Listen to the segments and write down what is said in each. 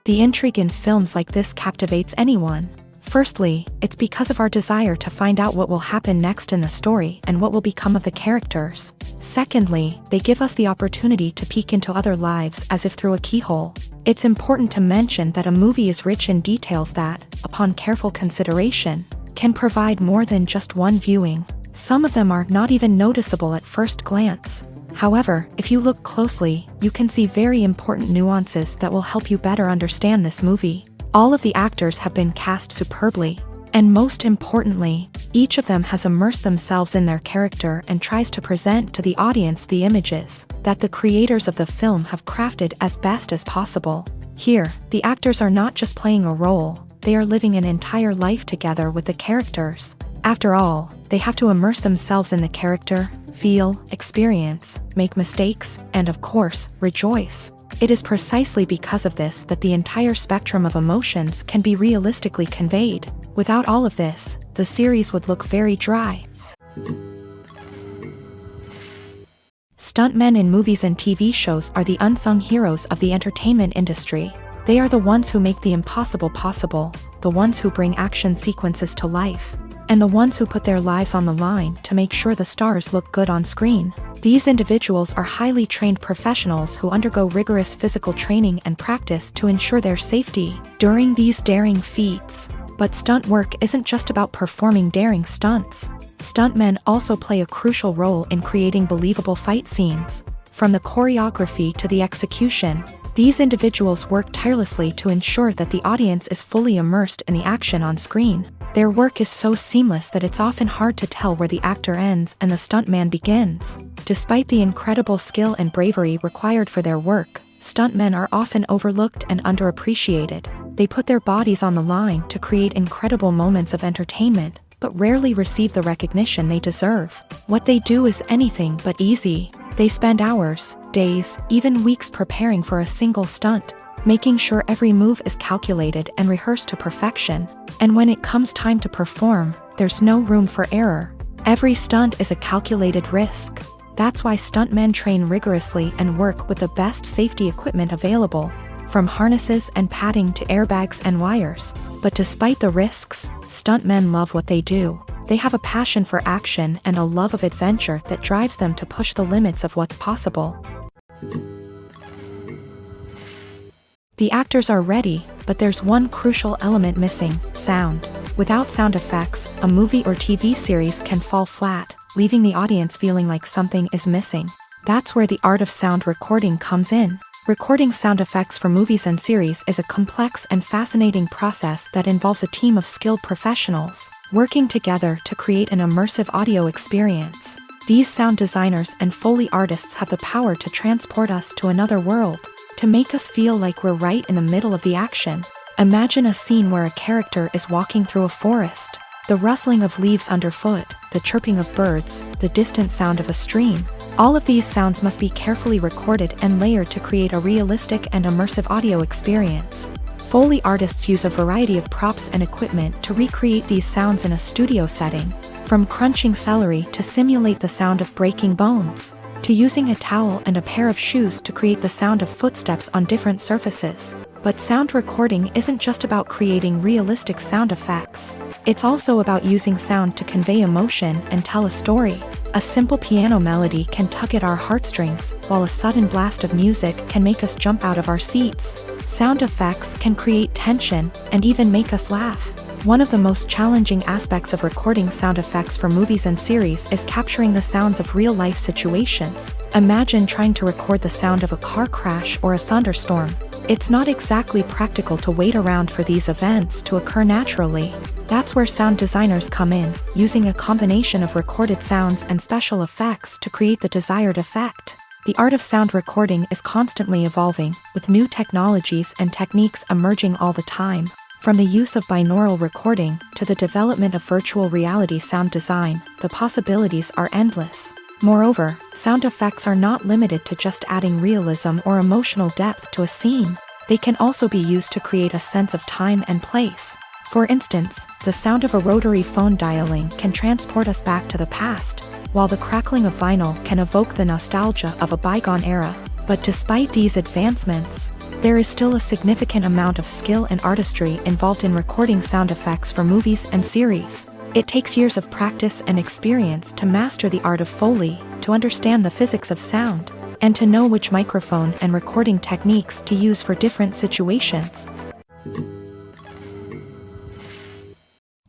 The intrigue in films like this captivates anyone. Firstly, it's because of our desire to find out what will happen next in the story and what will become of the characters. Secondly, they give us the opportunity to peek into other lives as if through a keyhole. It's important to mention that a movie is rich in details that, upon careful consideration, can provide more than just one viewing. Some of them are not even noticeable at first glance. However, if you look closely, you can see very important nuances that will help you better understand this movie. All of the actors have been cast superbly. And most importantly, each of them has immersed themselves in their character and tries to present to the audience the images that the creators of the film have crafted as best as possible. Here, the actors are not just playing a role, they are living an entire life together with the characters. After all, they have to immerse themselves in the character, feel, experience, make mistakes, and of course, rejoice. It is precisely because of this that the entire spectrum of emotions can be realistically conveyed. Without all of this, the series would look very dry. Stuntmen in movies and TV shows are the unsung heroes of the entertainment industry. They are the ones who make the impossible possible, the ones who bring action sequences to life, and the ones who put their lives on the line to make sure the stars look good on screen. These individuals are highly trained professionals who undergo rigorous physical training and practice to ensure their safety during these daring feats. But stunt work isn't just about performing daring stunts. Stuntmen also play a crucial role in creating believable fight scenes. From the choreography to the execution, these individuals work tirelessly to ensure that the audience is fully immersed in the action on screen. Their work is so seamless that it's often hard to tell where the actor ends and the stuntman begins. Despite the incredible skill and bravery required for their work, stuntmen are often overlooked and underappreciated. They put their bodies on the line to create incredible moments of entertainment, but rarely receive the recognition they deserve. What they do is anything but easy. They spend hours, days, even weeks preparing for a single stunt, making sure every move is calculated and rehearsed to perfection. And when it comes time to perform, there's no room for error. Every stunt is a calculated risk. That's why stuntmen train rigorously and work with the best safety equipment available, from harnesses and padding to airbags and wires. But despite the risks, stuntmen love what they do. They have a passion for action and a love of adventure that drives them to push the limits of what's possible. The actors are ready, but there's one crucial element missing: sound. Without sound effects, a movie or TV series can fall flat, leaving the audience feeling like something is missing. That's where the art of sound recording comes in. Recording sound effects for movies and series is a complex and fascinating process that involves a team of skilled professionals working together to create an immersive audio experience. These sound designers and Foley artists have the power to transport us to another world, to make us feel like we're right in the middle of the action. Imagine a scene where a character is walking through a forest. The rustling of leaves underfoot, the chirping of birds, the distant sound of a stream. All of these sounds must be carefully recorded and layered to create a realistic and immersive audio experience. Foley artists use a variety of props and equipment to recreate these sounds in a studio setting, from crunching celery to simulate the sound of breaking bones, to using a towel and a pair of shoes to create the sound of footsteps on different surfaces. But sound recording isn't just about creating realistic sound effects. It's also about using sound to convey emotion and tell a story. A simple piano melody can tug at our heartstrings, while a sudden blast of music can make us jump out of our seats. Sound effects can create tension and even make us laugh. One of the most challenging aspects of recording sound effects for movies and series is capturing the sounds of real-life situations. Imagine trying to record the sound of a car crash or a thunderstorm. It's not exactly practical to wait around for these events to occur naturally. That's where sound designers come in, using a combination of recorded sounds and special effects to create the desired effect. The art of sound recording is constantly evolving, with new technologies and techniques emerging all the time. From the use of binaural recording to the development of virtual reality sound design, the possibilities are endless. Moreover, sound effects are not limited to just adding realism or emotional depth to a scene. They can also be used to create a sense of time and place. For instance, the sound of a rotary phone dialing can transport us back to the past, while the crackling of vinyl can evoke the nostalgia of a bygone era. But despite these advancements, there is still a significant amount of skill and artistry involved in recording sound effects for movies and series. It takes years of practice and experience to master the art of Foley, to understand the physics of sound, and to know which microphone and recording techniques to use for different situations.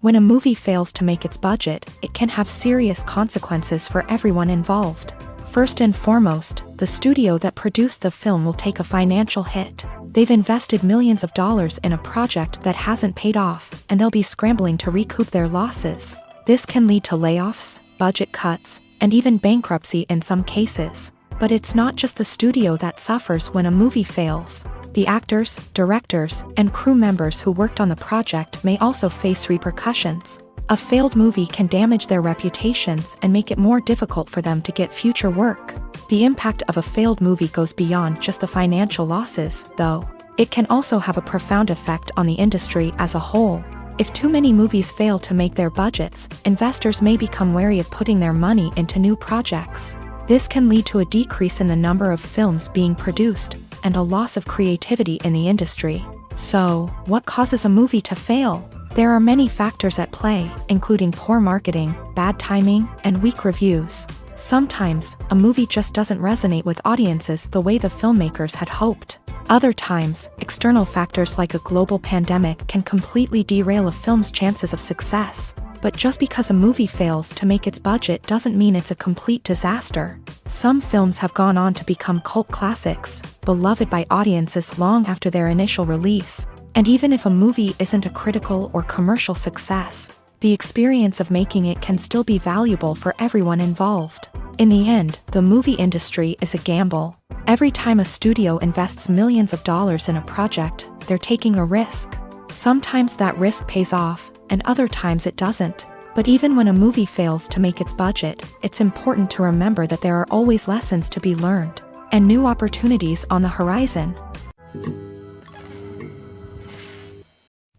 When a movie fails to make its budget, it can have serious consequences for everyone involved. First and foremost, the studio that produced the film will take a financial hit. They've invested millions of dollars in a project that hasn't paid off, and they'll be scrambling to recoup their losses. This can lead to layoffs, budget cuts, and even bankruptcy in some cases. But it's not just the studio that suffers when a movie fails. The actors, directors, and crew members who worked on the project may also face repercussions. A failed movie can damage their reputations and make it more difficult for them to get future work. The impact of a failed movie goes beyond just the financial losses, though. It can also have a profound effect on the industry as a whole. If too many movies fail to make their budgets, investors may become wary of putting their money into new projects. This can lead to a decrease in the number of films being produced, and a loss of creativity in the industry. So, what causes a movie to fail? There are many factors at play, including poor marketing, bad timing, and weak reviews. Sometimes, a movie just doesn't resonate with audiences the way the filmmakers had hoped. Other times, external factors like a global pandemic can completely derail a film's chances of success. But just because a movie fails to make its budget doesn't mean it's a complete disaster. Some films have gone on to become cult classics, beloved by audiences long after their initial release. And even if a movie isn't a critical or commercial success, the experience of making it can still be valuable for everyone involved. In the end, the movie industry is a gamble. Every time a studio invests millions of dollars in a project, they're taking a risk. Sometimes that risk pays off, and other times it doesn't. But even when a movie fails to make its budget, it's important to remember that there are always lessons to be learned, and new opportunities on the horizon.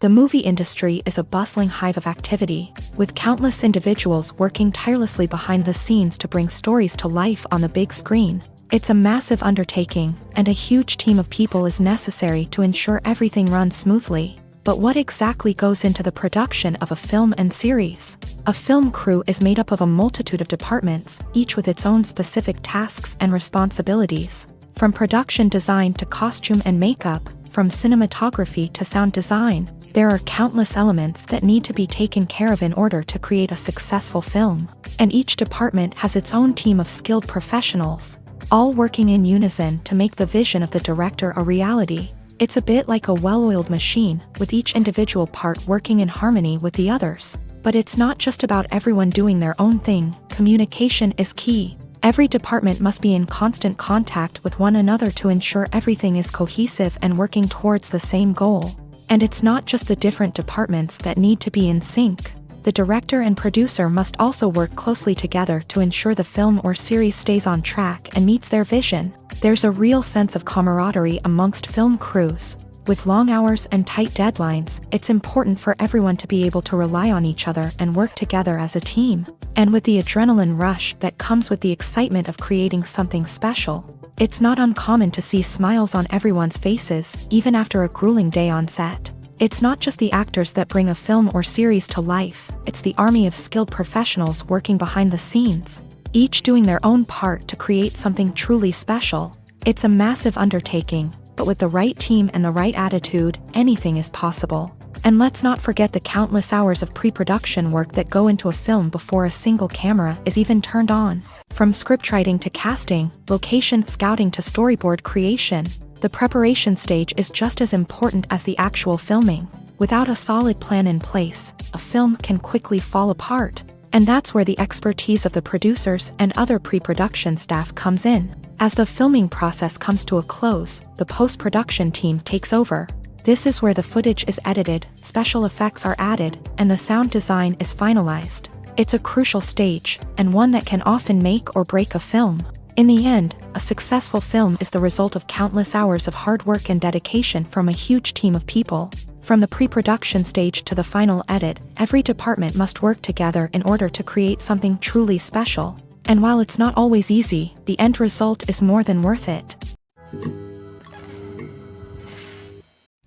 The movie industry is a bustling hive of activity, with countless individuals working tirelessly behind the scenes to bring stories to life on the big screen. It's a massive undertaking, and a huge team of people is necessary to ensure everything runs smoothly. But what exactly goes into the production of a film and series? A film crew is made up of a multitude of departments, each with its own specific tasks and responsibilities. From production design to costume and makeup, from cinematography to sound design, there are countless elements that need to be taken care of in order to create a successful film. And each department has its own team of skilled professionals, all working in unison to make the vision of the director a reality. It's a bit like a well-oiled machine, with each individual part working in harmony with the others. But it's not just about everyone doing their own thing. Communication is key. Every department must be in constant contact with one another to ensure everything is cohesive and working towards the same goal. And it's not just the different departments that need to be in sync. The director and producer must also work closely together to ensure the film or series stays on track and meets their vision. There's a real sense of camaraderie amongst film crews. With long hours and tight deadlines, it's important for everyone to be able to rely on each other and work together as a team. And with the adrenaline rush that comes with the excitement of creating something special, it's not uncommon to see smiles on everyone's faces, even after a grueling day on set. It's not just the actors that bring a film or series to life, it's the army of skilled professionals working behind the scenes, each doing their own part to create something truly special. It's a massive undertaking, but with the right team and the right attitude, anything is possible. And let's not forget the countless hours of pre-production work that go into a film before a single camera is even turned on. From scriptwriting to casting, location scouting to storyboard creation, the preparation stage is just as important as the actual filming. Without a solid plan in place, a film can quickly fall apart. And that's where the expertise of the producers and other pre-production staff comes in. As the filming process comes to a close, the post-production team takes over. This is where the footage is edited, special effects are added, and the sound design is finalized. It's a crucial stage, and one that can often make or break a film. In the end, a successful film is the result of countless hours of hard work and dedication from a huge team of people. From the pre-production stage to the final edit, every department must work together in order to create something truly special. And while it's not always easy, the end result is more than worth it.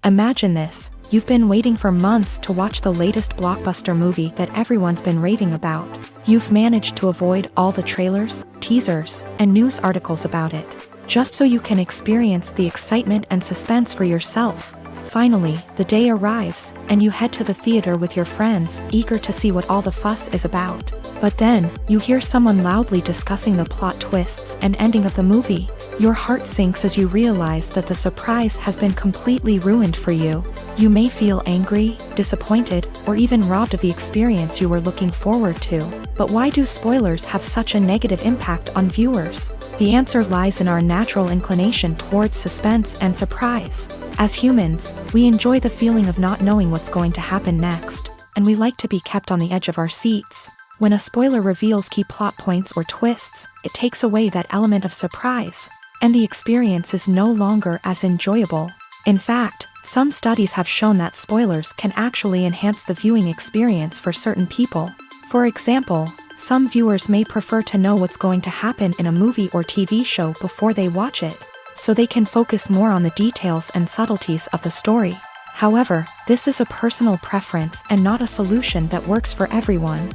Imagine this: you've been waiting for months to watch the latest blockbuster movie that everyone's been raving about. You've managed to avoid all the trailers, teasers, and news articles about it, just so you can experience the excitement and suspense for yourself. Finally, the day arrives, and you head to the theater with your friends, eager to see what all the fuss is about. But then, you hear someone loudly discussing the plot twists and ending of the movie. Your heart sinks as you realize that the surprise has been completely ruined for you. You may feel angry, disappointed, or even robbed of the experience you were looking forward to. But why do spoilers have such a negative impact on viewers? The answer lies in our natural inclination towards suspense and surprise. As humans, we enjoy the feeling of not knowing what's going to happen next, and we like to be kept on the edge of our seats. When a spoiler reveals key plot points or twists, it takes away that element of surprise, and the experience is no longer as enjoyable. In fact, some studies have shown that spoilers can actually enhance the viewing experience for certain people. For example, some viewers may prefer to know what's going to happen in a movie or TV show before they watch it, so they can focus more on the details and subtleties of the story. However, this is a personal preference and not a solution that works for everyone.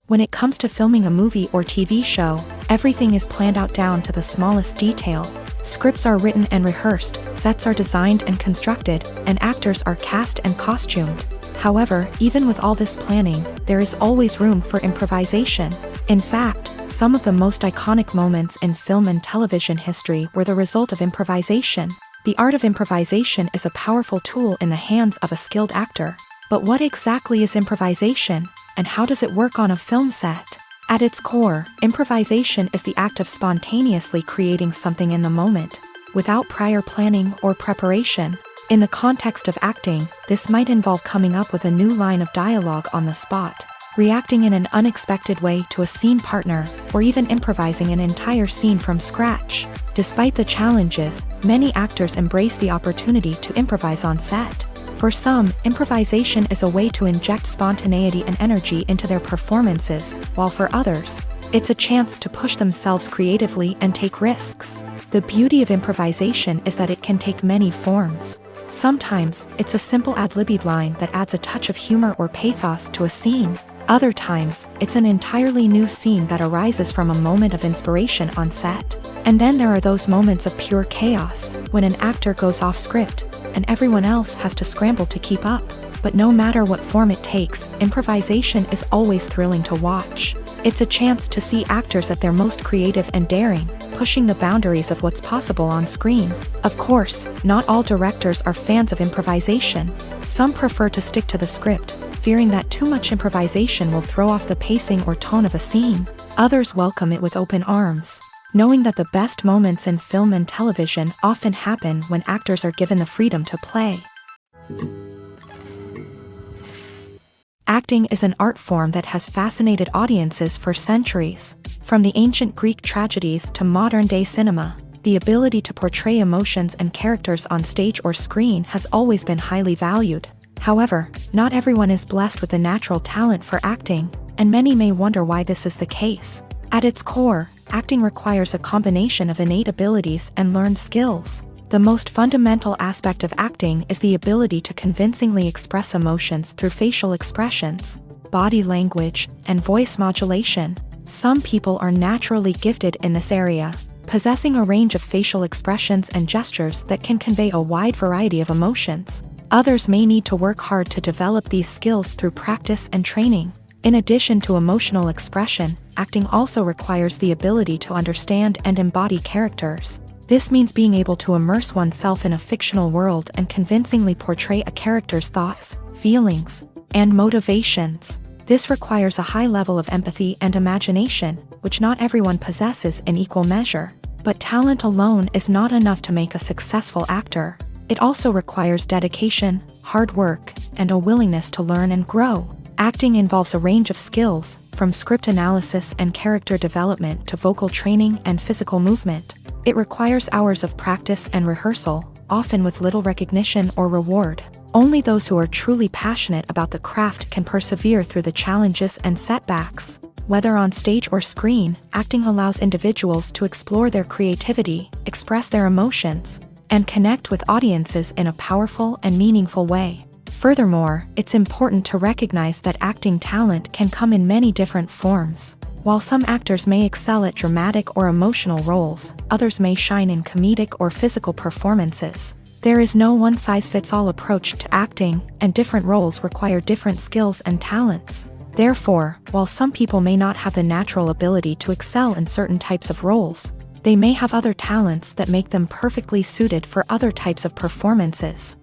When it comes to filming a movie or TV show, everything is planned out down to the smallest detail. Scripts are written and rehearsed, sets are designed and constructed, and actors are cast and costumed. However, even with all this planning, there is always room for improvisation. In fact, some of the most iconic moments in film and television history were the result of improvisation. The art of improvisation is a powerful tool in the hands of a skilled actor. But what exactly is improvisation, and how does it work on a film set? At its core, improvisation is the act of spontaneously creating something in the moment, without prior planning or preparation. In the context of acting, this might involve coming up with a new line of dialogue on the spot, reacting in an unexpected way to a scene partner, or even improvising an entire scene from scratch. Despite the challenges, many actors embrace the opportunity to improvise on set. For some, improvisation is a way to inject spontaneity and energy into their performances, while for others, it's a chance to push themselves creatively and take risks. The beauty of improvisation is that it can take many forms. Sometimes, it's a simple ad-libbed line that adds a touch of humor or pathos to a scene. Other times, it's an entirely new scene that arises from a moment of inspiration on set. And then there are those moments of pure chaos, when an actor goes off script, and everyone else has to scramble to keep up. But no matter what form it takes, improvisation is always thrilling to watch. It's a chance to see actors at their most creative and daring, pushing the boundaries of what's possible on screen. Of course, not all directors are fans of improvisation. Some prefer to stick to the script, fearing that too much improvisation will throw off the pacing or tone of a scene. Others welcome it with open arms, knowing that the best moments in film and television often happen when actors are given the freedom to play. Acting is an art form that has fascinated audiences for centuries. From the ancient Greek tragedies to modern-day cinema, the ability to portray emotions and characters on stage or screen has always been highly valued. However, not everyone is blessed with a natural talent for acting, and many may wonder why this is the case. At its core, acting requires a combination of innate abilities and learned skills. The most fundamental aspect of acting is the ability to convincingly express emotions through facial expressions, body language, and voice modulation. Some people are naturally gifted in this area, possessing a range of facial expressions and gestures that can convey a wide variety of emotions. Others may need to work hard to develop these skills through practice and training. In addition to emotional expression, acting also requires the ability to understand and embody characters. This means being able to immerse oneself in a fictional world and convincingly portray a character's thoughts, feelings, and motivations. This requires a high level of empathy and imagination, which not everyone possesses in equal measure. But talent alone is not enough to make a successful actor. It also requires dedication, hard work, and a willingness to learn and grow. Acting involves a range of skills, from script analysis and character development to vocal training and physical movement. It requires hours of practice and rehearsal, often with little recognition or reward. Only those who are truly passionate about the craft can persevere through the challenges and setbacks. Whether on stage or screen, acting allows individuals to explore their creativity, express their emotions, and connect with audiences in a powerful and meaningful way. Furthermore, it's important to recognize that acting talent can come in many different forms. While some actors may excel at dramatic or emotional roles, others may shine in comedic or physical performances. There is no one-size-fits-all approach to acting, and different roles require different skills and talents. Therefore, while some people may not have the natural ability to excel in certain types of roles, they may have other talents that make them perfectly suited for other types of performances.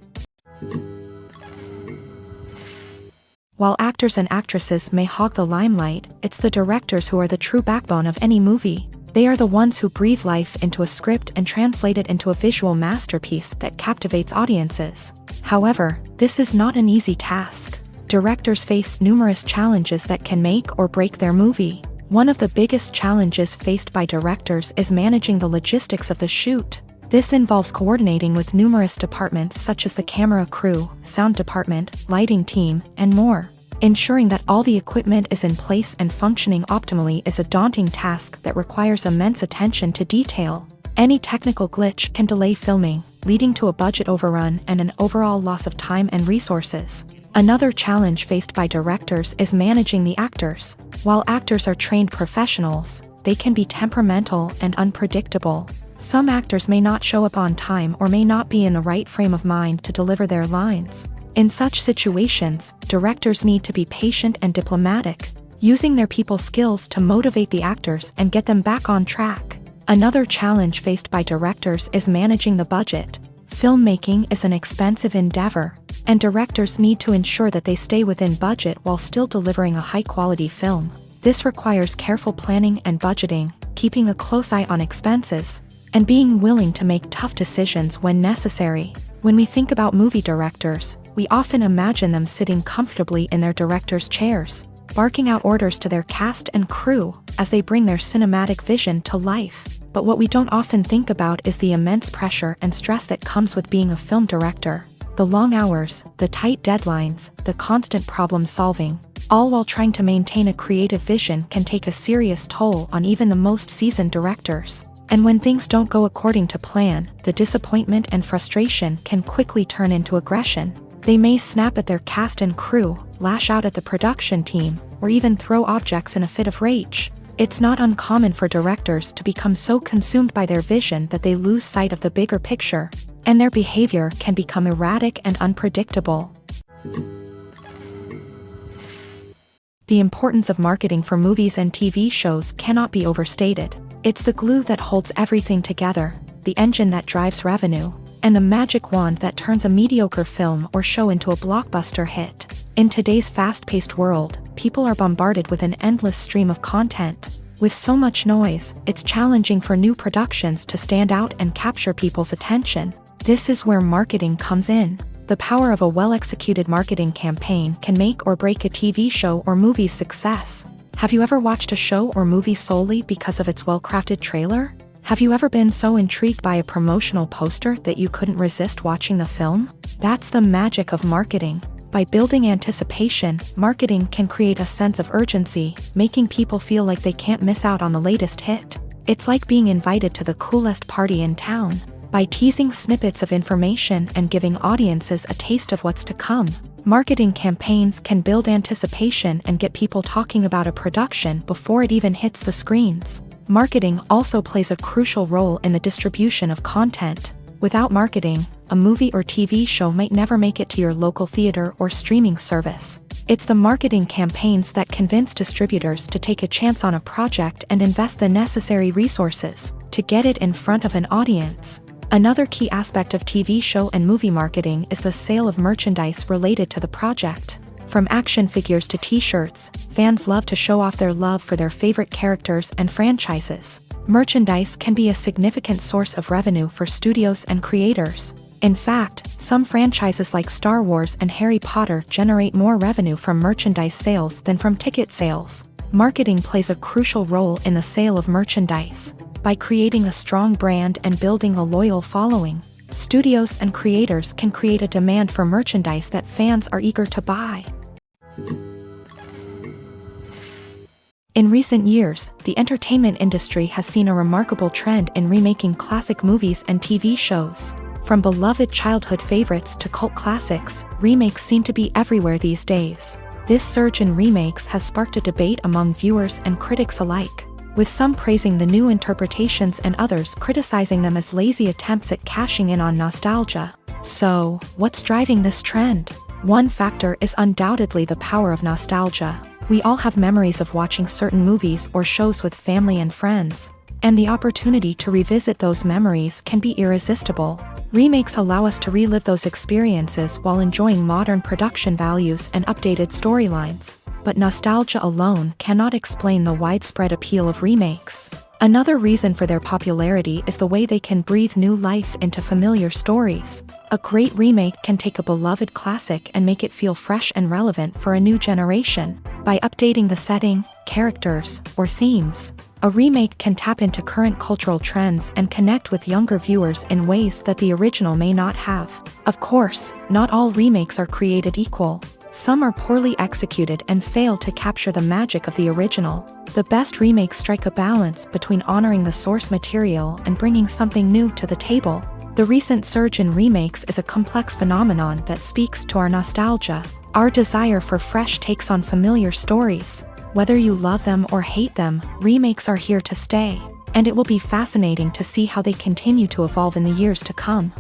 While actors and actresses may hog the limelight, it's the directors who are the true backbone of any movie. They are the ones who breathe life into a script and translate it into a visual masterpiece that captivates audiences. However, this is not an easy task. Directors face numerous challenges that can make or break their movie. One of the biggest challenges faced by directors is managing the logistics of the shoot. This involves coordinating with numerous departments such as the camera crew, sound department, lighting team, and more. Ensuring that all the equipment is in place and functioning optimally is a daunting task that requires immense attention to detail. Any technical glitch can delay filming, leading to a budget overrun and an overall loss of time and resources. Another challenge faced by directors is managing the actors. While actors are trained professionals, they can be temperamental and unpredictable. Some actors may not show up on time or may not be in the right frame of mind to deliver their lines. In such situations, directors need to be patient and diplomatic, using their people skills to motivate the actors and get them back on track. Another challenge faced by directors is managing the budget. Filmmaking is an expensive endeavor, and directors need to ensure that they stay within budget while still delivering a high-quality film. This requires careful planning and budgeting, keeping a close eye on expenses, and being willing to make tough decisions when necessary. When we think about movie directors, we often imagine them sitting comfortably in their director's chairs, barking out orders to their cast and crew as they bring their cinematic vision to life. But what we don't often think about is the immense pressure and stress that comes with being a film director. The long hours, the tight deadlines, the constant problem solving, all while trying to maintain a creative vision can take a serious toll on even the most seasoned directors. And when things don't go according to plan, the disappointment and frustration can quickly turn into aggression. They may snap at their cast and crew, lash out at the production team, or even throw objects in a fit of rage. It's not uncommon for directors to become so consumed by their vision that they lose sight of the bigger picture, and their behavior can become erratic and unpredictable. The importance of marketing for movies and TV shows cannot be overstated. It's the glue that holds everything together, the engine that drives revenue, and the magic wand that turns a mediocre film or show into a blockbuster hit. In today's fast-paced world, people are bombarded with an endless stream of content. With so much noise, it's challenging for new productions to stand out and capture people's attention. This is where marketing comes in. The power of a well-executed marketing campaign can make or break a TV show or movie's success. Have you ever watched a show or movie solely because of its well-crafted trailer? Have you ever been so intrigued by a promotional poster that you couldn't resist watching the film? That's the magic of marketing. By building anticipation, marketing can create a sense of urgency, making people feel like they can't miss out on the latest hit. It's like being invited to the coolest party in town. By teasing snippets of information and giving audiences a taste of what's to come, marketing campaigns can build anticipation and get people talking about a production before it even hits the screens. Marketing also plays a crucial role in the distribution of content. Without marketing, a movie or TV show might never make it to your local theater or streaming service. It's the marketing campaigns that convince distributors to take a chance on a project and invest the necessary resources to get it in front of an audience. Another key aspect of TV show and movie marketing is the sale of merchandise related to the project. From action figures to t-shirts, fans love to show off their love for their favorite characters and franchises. Merchandise can be a significant source of revenue for studios and creators. In fact, some franchises like Star Wars and Harry Potter generate more revenue from merchandise sales than from ticket sales. Marketing plays a crucial role in the sale of merchandise. By creating a strong brand and building a loyal following, studios and creators can create a demand for merchandise that fans are eager to buy. In recent years, the entertainment industry has seen a remarkable trend in remaking classic movies and TV shows. From beloved childhood favorites to cult classics, remakes seem to be everywhere these days. This surge in remakes has sparked a debate among viewers and critics alike, with some praising the new interpretations and others criticizing them as lazy attempts at cashing in on nostalgia. So, what's driving this trend? One factor is undoubtedly the power of nostalgia. We all have memories of watching certain movies or shows with family and friends, and the opportunity to revisit those memories can be irresistible. Remakes allow us to relive those experiences while enjoying modern production values and updated storylines. But nostalgia alone cannot explain the widespread appeal of remakes. Another reason for their popularity is the way they can breathe new life into familiar stories. A great remake can take a beloved classic and make it feel fresh and relevant for a new generation. By updating the setting, characters, or themes, a remake can tap into current cultural trends and connect with younger viewers in ways that the original may not have. Of course, not all remakes are created equal. Some are poorly executed and fail to capture the magic of the original. The best remakes strike a balance between honoring the source material and bringing something new to the table. The recent surge in remakes is a complex phenomenon that speaks to our nostalgia, our desire for fresh takes on familiar stories. Whether you love them or hate them, remakes are here to stay, and it will be fascinating to see how they continue to evolve in the years to come.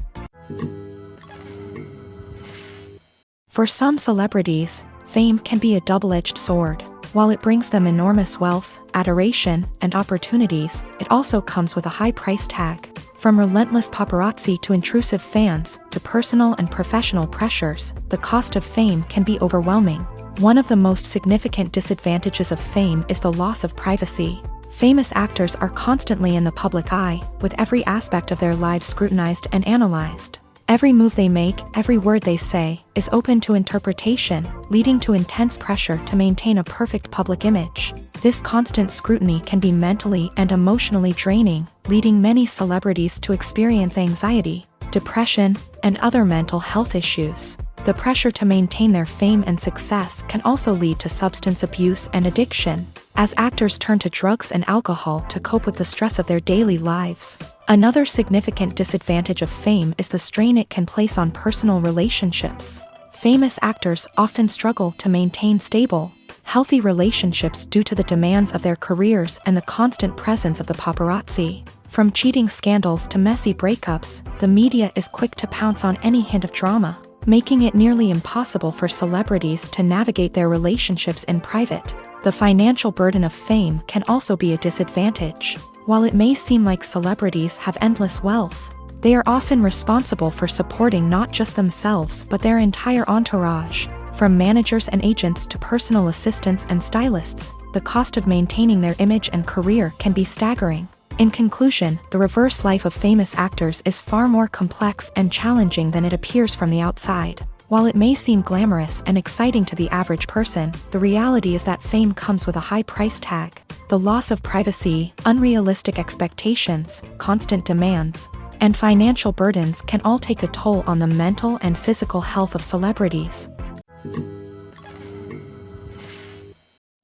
For some celebrities, fame can be a double-edged sword. While it brings them enormous wealth, adoration, and opportunities, it also comes with a high price tag. From relentless paparazzi to intrusive fans, to personal and professional pressures, the cost of fame can be overwhelming. One of the most significant disadvantages of fame is the loss of privacy. Famous actors are constantly in the public eye, with every aspect of their lives scrutinized and analyzed. Every move they make, every word they say, is open to interpretation, leading to intense pressure to maintain a perfect public image. This constant scrutiny can be mentally and emotionally draining, leading many celebrities to experience anxiety, depression, and other mental health issues. The pressure to maintain their fame and success can also lead to substance abuse and addiction, as actors turn to drugs and alcohol to cope with the stress of their daily lives. Another significant disadvantage of fame is the strain it can place on personal relationships. Famous actors often struggle to maintain stable, healthy relationships due to the demands of their careers and the constant presence of the paparazzi. From cheating scandals to messy breakups, the media is quick to pounce on any hint of drama, making it nearly impossible for celebrities to navigate their relationships in private. The financial burden of fame can also be a disadvantage. While it may seem like celebrities have endless wealth, they are often responsible for supporting not just themselves but their entire entourage. From managers and agents to personal assistants and stylists, the cost of maintaining their image and career can be staggering. In conclusion, the reverse life of famous actors is far more complex and challenging than it appears from the outside. While it may seem glamorous and exciting to the average person, the reality is that fame comes with a high price tag. The loss of privacy, unrealistic expectations, constant demands, and financial burdens can all take a toll on the mental and physical health of celebrities.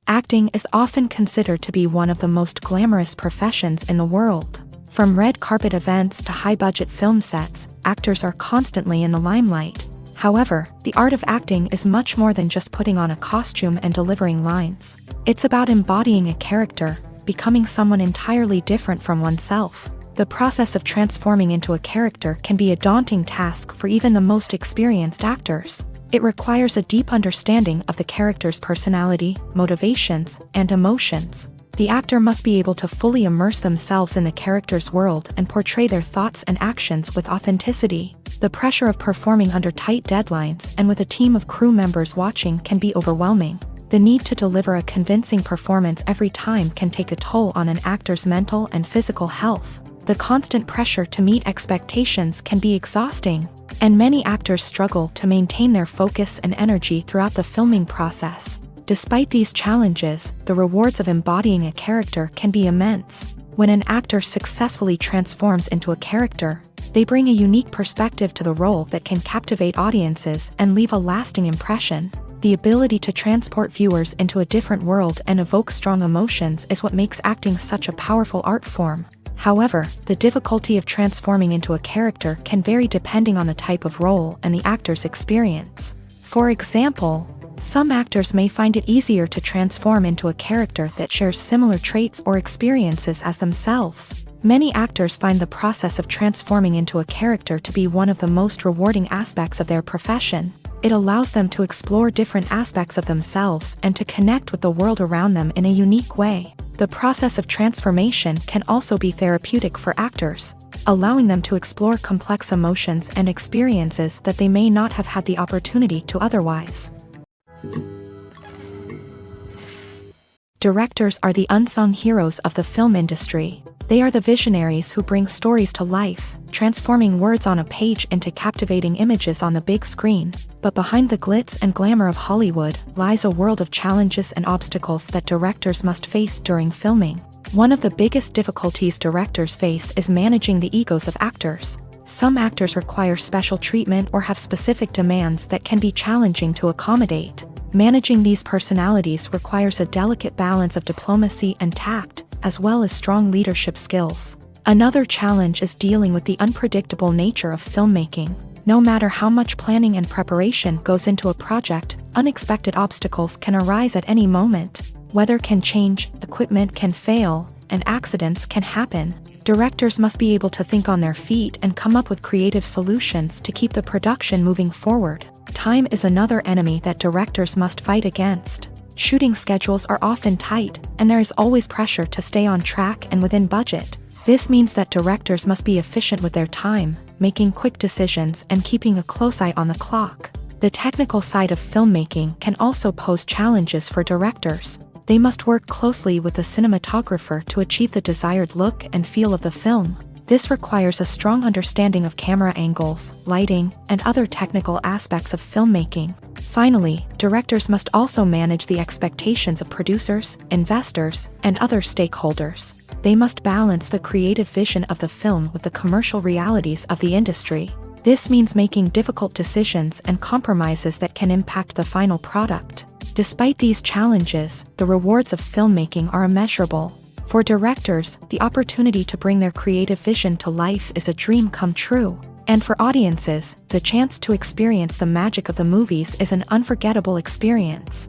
Acting is often considered to be one of the most glamorous professions in the world. From red carpet events to high-budget film sets, actors are constantly in the limelight. However, the art of acting is much more than just putting on a costume and delivering lines. It's about embodying a character, becoming someone entirely different from oneself. The process of transforming into a character can be a daunting task for even the most experienced actors. It requires a deep understanding of the character's personality, motivations, and emotions. The actor must be able to fully immerse themselves in the character's world and portray their thoughts and actions with authenticity. The pressure of performing under tight deadlines and with a team of crew members watching can be overwhelming. The need to deliver a convincing performance every time can take a toll on an actor's mental and physical health. The constant pressure to meet expectations can be exhausting, and many actors struggle to maintain their focus and energy throughout the filming process. Despite these challenges, the rewards of embodying a character can be immense. When an actor successfully transforms into a character, they bring a unique perspective to the role that can captivate audiences and leave a lasting impression. The ability to transport viewers into a different world and evoke strong emotions is what makes acting such a powerful art form. However, the difficulty of transforming into a character can vary depending on the type of role and the actor's experience. For example, some actors may find it easier to transform into a character that shares similar traits or experiences as themselves. Many actors find the process of transforming into a character to be one of the most rewarding aspects of their profession. It allows them to explore different aspects of themselves and to connect with the world around them in a unique way. The process of transformation can also be therapeutic for actors, allowing them to explore complex emotions and experiences that they may not have had the opportunity to otherwise. Directors are the unsung heroes of the film industry. They are the visionaries who bring stories to life, transforming words on a page into captivating images on the big screen. But behind the glitz and glamour of Hollywood lies a world of challenges and obstacles that directors must face during filming. One of the biggest difficulties directors face is managing the egos of actors. Some actors require special treatment or have specific demands that can be challenging to accommodate. Managing these personalities requires a delicate balance of diplomacy and tact, as well as strong leadership skills. Another challenge is dealing with the unpredictable nature of filmmaking. No matter how much planning and preparation goes into a project, unexpected obstacles can arise at any moment. Weather can change, equipment can fail, and accidents can happen. Directors must be able to think on their feet and come up with creative solutions to keep the production moving forward. Time is another enemy that directors must fight against. Shooting schedules are often tight, and there is always pressure to stay on track and within budget. This means that directors must be efficient with their time, making quick decisions and keeping a close eye on the clock. The technical side of filmmaking can also pose challenges for directors. They must work closely with the cinematographer to achieve the desired look and feel of the film. This requires a strong understanding of camera angles, lighting, and other technical aspects of filmmaking. Finally, directors must also manage the expectations of producers, investors, and other stakeholders. They must balance the creative vision of the film with the commercial realities of the industry. This means making difficult decisions and compromises that can impact the final product. Despite these challenges, the rewards of filmmaking are immeasurable. For directors, the opportunity to bring their creative vision to life is a dream come true. And for audiences, the chance to experience the magic of the movies is an unforgettable experience.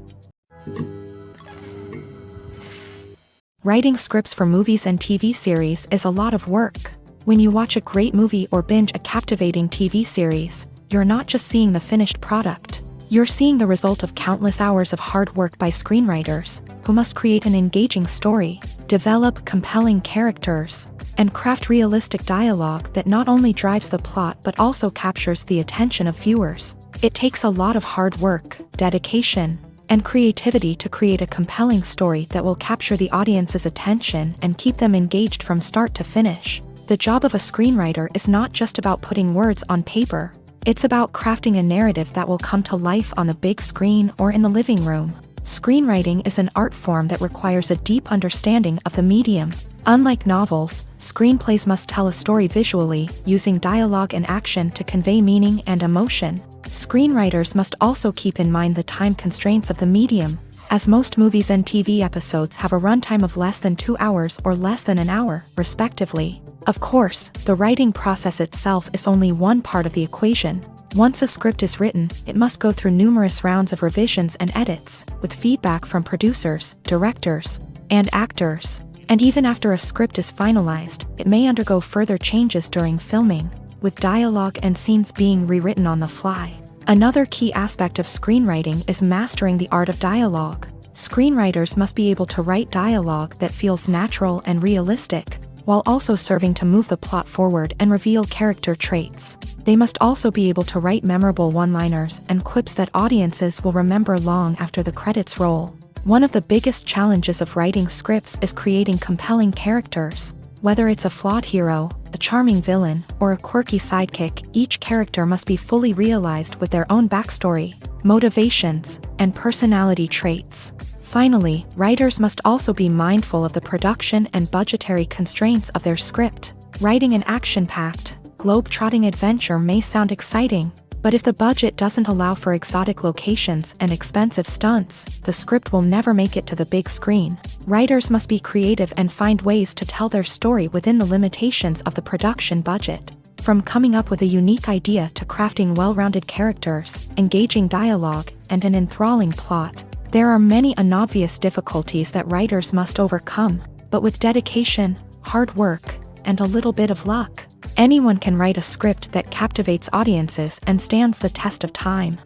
Writing scripts for movies and TV series is a lot of work. When you watch a great movie or binge a captivating TV series, you're not just seeing the finished product. You're seeing the result of countless hours of hard work by screenwriters, who must create an engaging story, develop compelling characters, and craft realistic dialogue that not only drives the plot but also captures the attention of viewers. It takes a lot of hard work, dedication, and creativity to create a compelling story that will capture the audience's attention and keep them engaged from start to finish. The job of a screenwriter is not just about putting words on paper. It's about crafting a narrative that will come to life on the big screen or in the living room. Screenwriting is an art form that requires a deep understanding of the medium. Unlike novels, screenplays must tell a story visually, using dialogue and action to convey meaning and emotion. Screenwriters must also keep in mind the time constraints of the medium, as most movies and TV episodes have a runtime of less than 2 hours or less than an hour, respectively. Of course, the writing process itself is only one part of the equation. Once a script is written, it must go through numerous rounds of revisions and edits, with feedback from producers, directors, and actors. And even after a script is finalized, it may undergo further changes during filming, with dialogue and scenes being rewritten on the fly. Another key aspect of screenwriting is mastering the art of dialogue. Screenwriters must be able to write dialogue that feels natural and realistic, while also serving to move the plot forward and reveal character traits. They must also be able to write memorable one-liners and quips that audiences will remember long after the credits roll. One of the biggest challenges of writing scripts is creating compelling characters. Whether it's a flawed hero, a charming villain, or a quirky sidekick, each character must be fully realized with their own backstory, motivations, and personality traits. Finally, writers must also be mindful of the production and budgetary constraints of their script. Writing an action-packed, globe-trotting adventure may sound exciting, But if the budget doesn't allow for exotic locations and expensive stunts, the script will never make it to the big screen. Writers must be creative and find ways to tell their story within the limitations of the production budget. From coming up with a unique idea to crafting well-rounded characters, engaging dialogue, and an enthralling plot, there are many unobvious difficulties that writers must overcome, but with dedication, hard work, and a little bit of luck, anyone can write a script that captivates audiences and stands the test of time.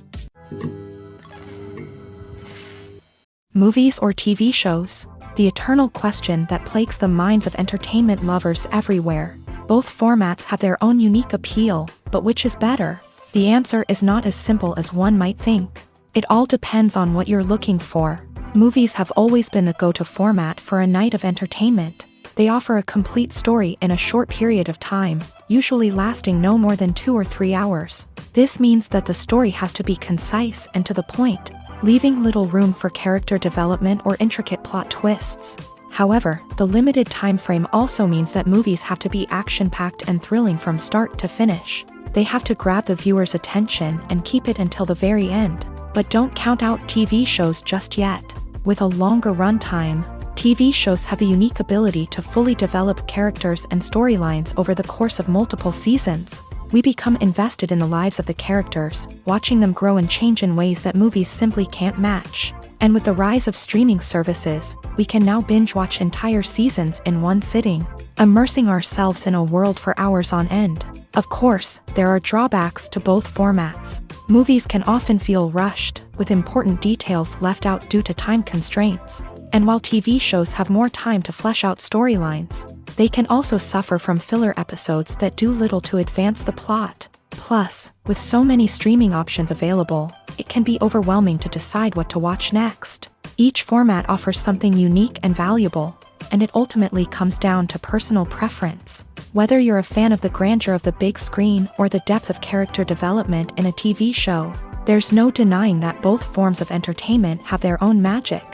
Movies or TV shows? The eternal question that plagues the minds of entertainment lovers everywhere. Both formats have their own unique appeal, but which is better? The answer is not as simple as one might think. It all depends on what you're looking for. Movies have always been the go-to format for a night of entertainment. They offer a complete story in a short period of time, usually lasting no more than 2 or 3 hours. This means that the story has to be concise and to the point, leaving little room for character development or intricate plot twists. However, the limited time frame also means that movies have to be action-packed and thrilling from start to finish. They have to grab the viewer's attention and keep it until the very end. But don't count out TV shows just yet. With a longer runtime, TV shows have the unique ability to fully develop characters and storylines over the course of multiple seasons. We become invested in the lives of the characters, watching them grow and change in ways that movies simply can't match. And with the rise of streaming services, we can now binge-watch entire seasons in one sitting, immersing ourselves in a world for hours on end. Of course, there are drawbacks to both formats. Movies can often feel rushed, with important details left out due to time constraints. And while TV shows have more time to flesh out storylines, they can also suffer from filler episodes that do little to advance the plot. Plus, with so many streaming options available, it can be overwhelming to decide what to watch next. Each format offers something unique and valuable, and it ultimately comes down to personal preference. Whether you're a fan of the grandeur of the big screen or the depth of character development in a TV show, there's no denying that both forms of entertainment have their own magic.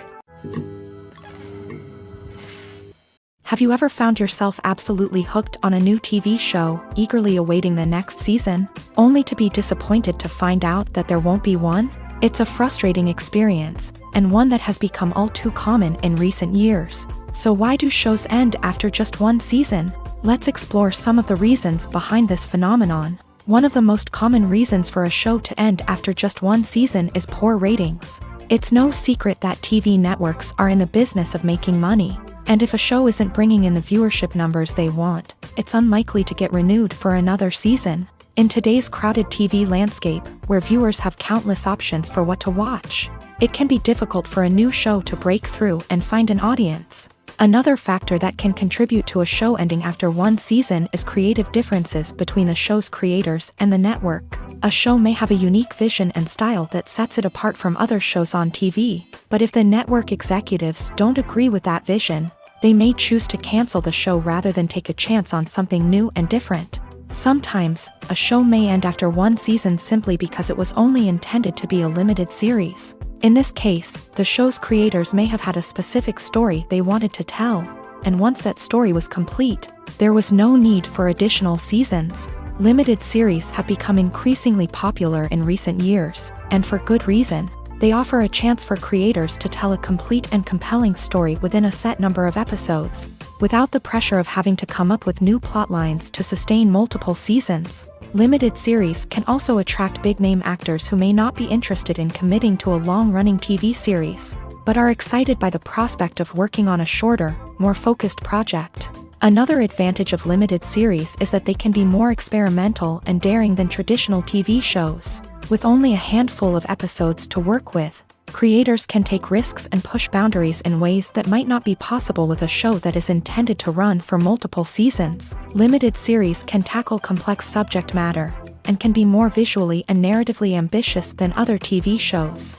Have you ever found yourself absolutely hooked on a new TV show, eagerly awaiting the next season, only to be disappointed to find out that there won't be one? It's a frustrating experience, and one that has become all too common in recent years. So why do shows end after just one season? Let's explore some of the reasons behind this phenomenon. One of the most common reasons for a show to end after just one season is poor ratings. It's no secret that TV networks are in the business of making money. And if a show isn't bringing in the viewership numbers they want, it's unlikely to get renewed for another season. In today's crowded TV landscape, where viewers have countless options for what to watch, it can be difficult for a new show to break through and find an audience. Another factor that can contribute to a show ending after one season is creative differences between the show's creators and the network. A show may have a unique vision and style that sets it apart from other shows on TV, but if the network executives don't agree with that vision, they may choose to cancel the show rather than take a chance on something new and different. Sometimes, a show may end after one season simply because it was only intended to be a limited series. In this case, the show's creators may have had a specific story they wanted to tell, and once that story was complete, there was no need for additional seasons. Limited series have become increasingly popular in recent years, and for good reason. They offer a chance for creators to tell a complete and compelling story within a set number of episodes, without the pressure of having to come up with new plotlines to sustain multiple seasons. Limited series can also attract big-name actors who may not be interested in committing to a long-running TV series, but are excited by the prospect of working on a shorter, more focused project. Another advantage of limited series is that they can be more experimental and daring than traditional TV shows. With only a handful of episodes to work with, creators can take risks and push boundaries in ways that might not be possible with a show that is intended to run for multiple seasons. Limited series can tackle complex subject matter, and can be more visually and narratively ambitious than other TV shows.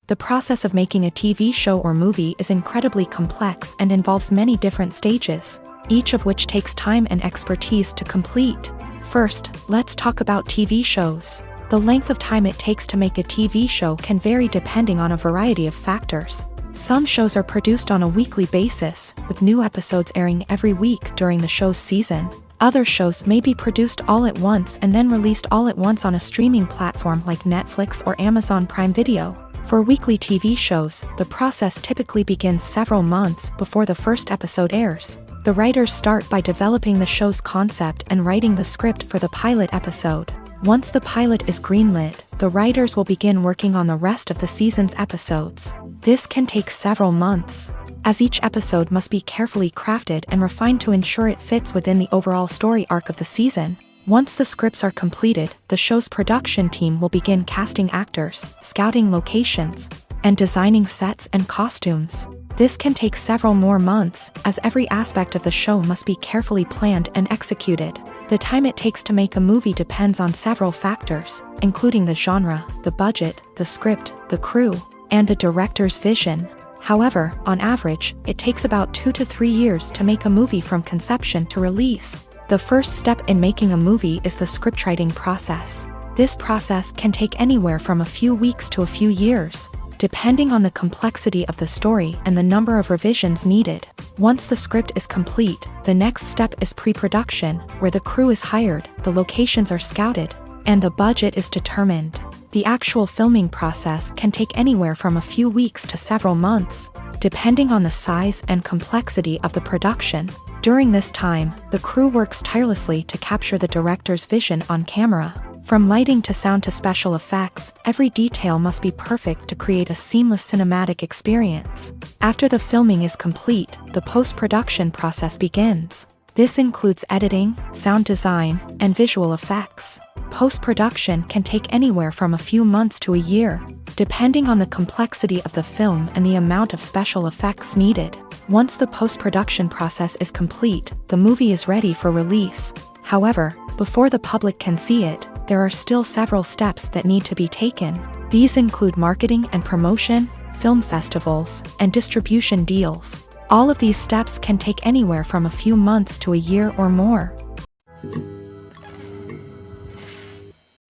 The process of making a TV show or movie is incredibly complex and involves many different stages, each of which takes time and expertise to complete. First, let's talk about TV shows. The length of time it takes to make a TV show can vary depending on a variety of factors. Some shows are produced on a weekly basis, with new episodes airing every week during the show's season. Other shows may be produced all at once and then released all at once on a streaming platform like Netflix or Amazon Prime Video. For weekly TV shows, the process typically begins several months before the first episode airs. The writers start by developing the show's concept and writing the script for the pilot episode. Once the pilot is greenlit, the writers will begin working on the rest of the season's episodes. This can take several months, as each episode must be carefully crafted and refined to ensure it fits within the overall story arc of the season. Once the scripts are completed, the show's production team will begin casting actors, scouting locations, and designing sets and costumes. This can take several more months, as every aspect of the show must be carefully planned and executed. The time it takes to make a movie depends on several factors, including the genre, the budget, the script, the crew, and the director's vision. However, on average, it takes about 2 to 3 years to make a movie from conception to release. The first step in making a movie is the scriptwriting process. This process can take anywhere from a few weeks to a few years, depending on the complexity of the story and the number of revisions needed. Once the script is complete, the next step is pre-production, where the crew is hired, the locations are scouted, and the budget is determined. The actual filming process can take anywhere from a few weeks to several months, depending on the size and complexity of the production. During this time, the crew works tirelessly to capture the director's vision on camera. From lighting to sound to special effects, every detail must be perfect to create a seamless cinematic experience. After the filming is complete, the post-production process begins. This includes editing, sound design, and visual effects. Post-production can take anywhere from a few months to a year, depending on the complexity of the film and the amount of special effects needed. Once the post-production process is complete, the movie is ready for release. However, before the public can see it, there are still several steps that need to be taken. These include marketing and promotion, film festivals, and distribution deals. All of these steps can take anywhere from a few months to a year or more.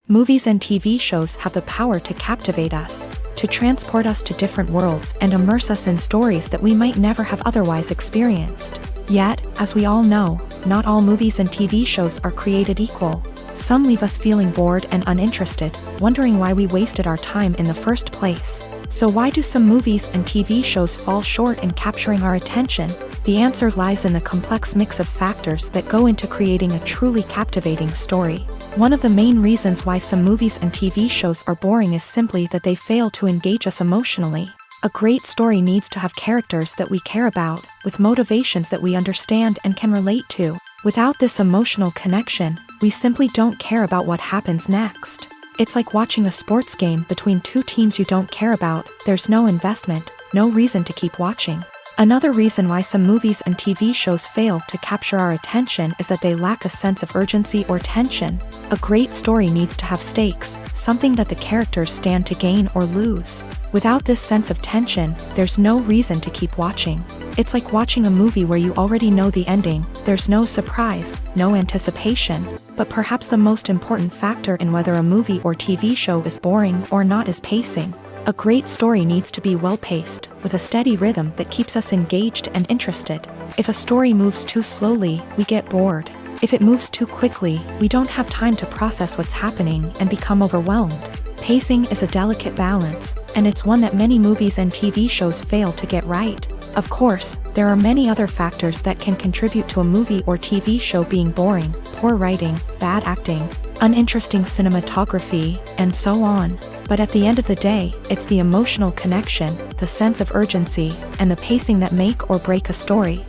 Movies and TV shows have the power to captivate us, to transport us to different worlds and immerse us in stories that we might never have otherwise experienced. Yet, as we all know, not all movies and TV shows are created equal. Some leave us feeling bored and uninterested, wondering why we wasted our time in the first place. So why do some movies and TV shows fall short in capturing our attention? The answer lies in the complex mix of factors that go into creating a truly captivating story. One of the main reasons why some movies and TV shows are boring is simply that they fail to engage us emotionally. A great story needs to have characters that we care about, with motivations that we understand and can relate to. Without this emotional connection, we simply don't care about what happens next. It's like watching a sports game between two teams you don't care about. There's no investment, no reason to keep watching. Another reason why some movies and TV shows fail to capture our attention is that they lack a sense of urgency or tension. A great story needs to have stakes, something that the characters stand to gain or lose. Without this sense of tension, there's no reason to keep watching. It's like watching a movie where you already know the ending. There's no surprise, no anticipation. But perhaps the most important factor in whether a movie or TV show is boring or not is pacing. A great story needs to be well-paced, with a steady rhythm that keeps us engaged and interested. If a story moves too slowly, we get bored. If it moves too quickly, we don't have time to process what's happening and become overwhelmed. Pacing is a delicate balance, and it's one that many movies and TV shows fail to get right. Of course, there are many other factors that can contribute to a movie or TV show being boring: poor writing, bad acting, uninteresting cinematography, and so on. But at the end of the day, it's the emotional connection, the sense of urgency, and the pacing that make or break a story.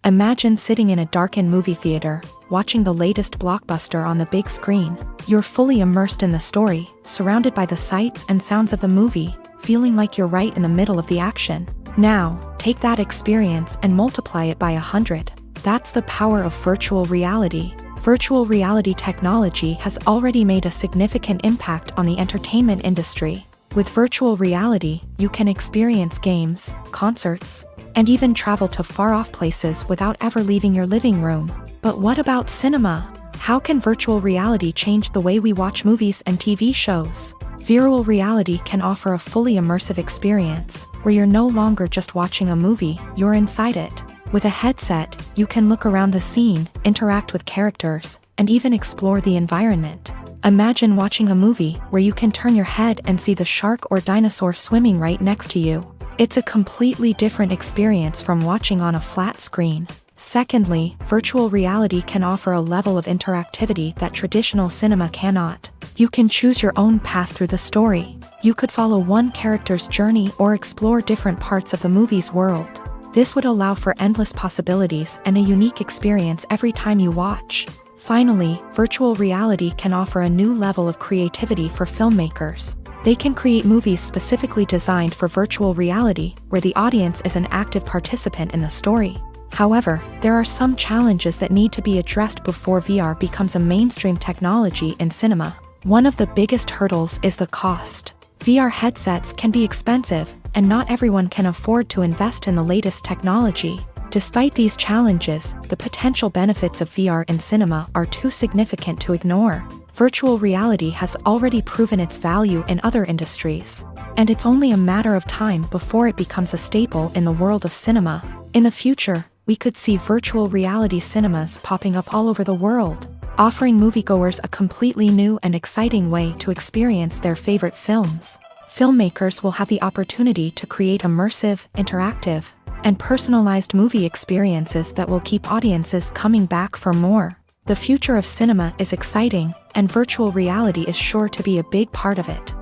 Imagine sitting in a darkened movie theater, watching the latest blockbuster on the big screen. You're fully immersed in the story, surrounded by the sights and sounds of the movie, feeling like you're right in the middle of the action. Now, take that experience and multiply it by 100. That's the power of virtual reality. Virtual reality technology has already made a significant impact on the entertainment industry. With virtual reality, you can experience games, concerts, and even travel to far-off places without ever leaving your living room. But what about cinema? How can virtual reality change the way we watch movies and TV shows? Virtual reality can offer a fully immersive experience, where you're no longer just watching a movie, you're inside it. With a headset, you can look around the scene, interact with characters, and even explore the environment. Imagine watching a movie where you can turn your head and see the shark or dinosaur swimming right next to you. It's a completely different experience from watching on a flat screen. Secondly, virtual reality can offer a level of interactivity that traditional cinema cannot. You can choose your own path through the story. You could follow one character's journey or explore different parts of the movie's world. This would allow for endless possibilities and a unique experience every time you watch. Finally, virtual reality can offer a new level of creativity for filmmakers. They can create movies specifically designed for virtual reality, where the audience is an active participant in the story. However, there are some challenges that need to be addressed before VR becomes a mainstream technology in cinema. One of the biggest hurdles is the cost. VR headsets can be expensive, and not everyone can afford to invest in the latest technology. Despite these challenges, the potential benefits of VR in cinema are too significant to ignore. Virtual reality has already proven its value in other industries, and it's only a matter of time before it becomes a staple in the world of cinema. In the future, we could see virtual reality cinemas popping up all over the world, offering moviegoers a completely new and exciting way to experience their favorite films. Filmmakers will have the opportunity to create immersive, interactive, and personalized movie experiences that will keep audiences coming back for more. The future of cinema is exciting, and virtual reality is sure to be a big part of it.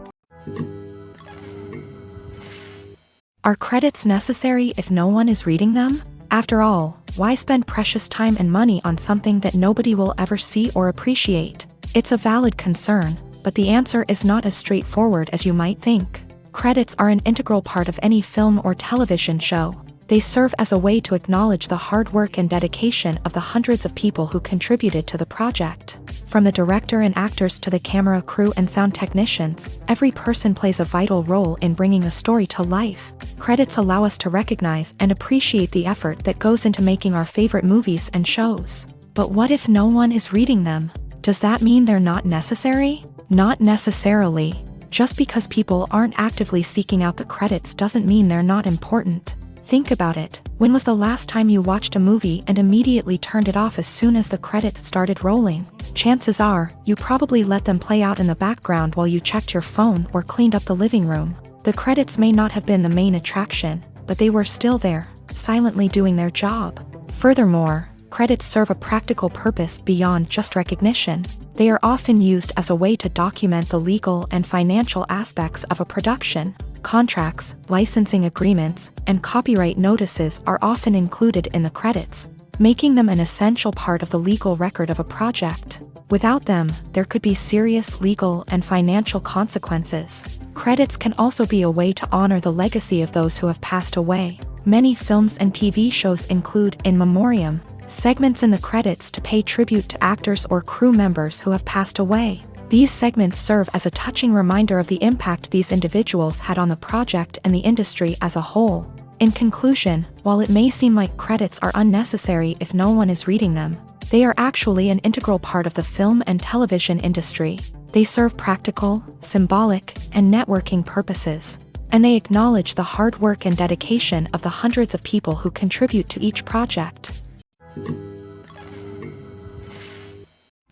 Are credits necessary if no one is reading them? After all, why spend precious time and money on something that nobody will ever see or appreciate? It's a valid concern, but the answer is not as straightforward as you might think. Credits are an integral part of any film or television show. They serve as a way to acknowledge the hard work and dedication of the hundreds of people who contributed to the project. From the director and actors to the camera crew and sound technicians, every person plays a vital role in bringing a story to life. Credits allow us to recognize and appreciate the effort that goes into making our favorite movies and shows. But what if no one is reading them? Does that mean they're not necessary? Not necessarily. Just because people aren't actively seeking out the credits doesn't mean they're not important. Think about it. When was the last time you watched a movie and immediately turned it off as soon as the credits started rolling? Chances are, you probably let them play out in the background while you checked your phone or cleaned up the living room. The credits may not have been the main attraction, but they were still there, silently doing their job. Furthermore, credits serve a practical purpose beyond just recognition. They are often used as a way to document the legal and financial aspects of a production. Contracts, licensing agreements, and copyright notices are often included in the credits, making them an essential part of the legal record of a project. Without them, there could be serious legal and financial consequences. Credits can also be a way to honor the legacy of those who have passed away. Many films and TV shows include in memoriam segments in the credits to pay tribute to actors or crew members who have passed away. These segments serve as a touching reminder of the impact these individuals had on the project and the industry as a whole. In conclusion, while it may seem like credits are unnecessary if no one is reading them, they are actually an integral part of the film and television industry. They serve practical, symbolic, and networking purposes, and they acknowledge the hard work and dedication of the hundreds of people who contribute to each project.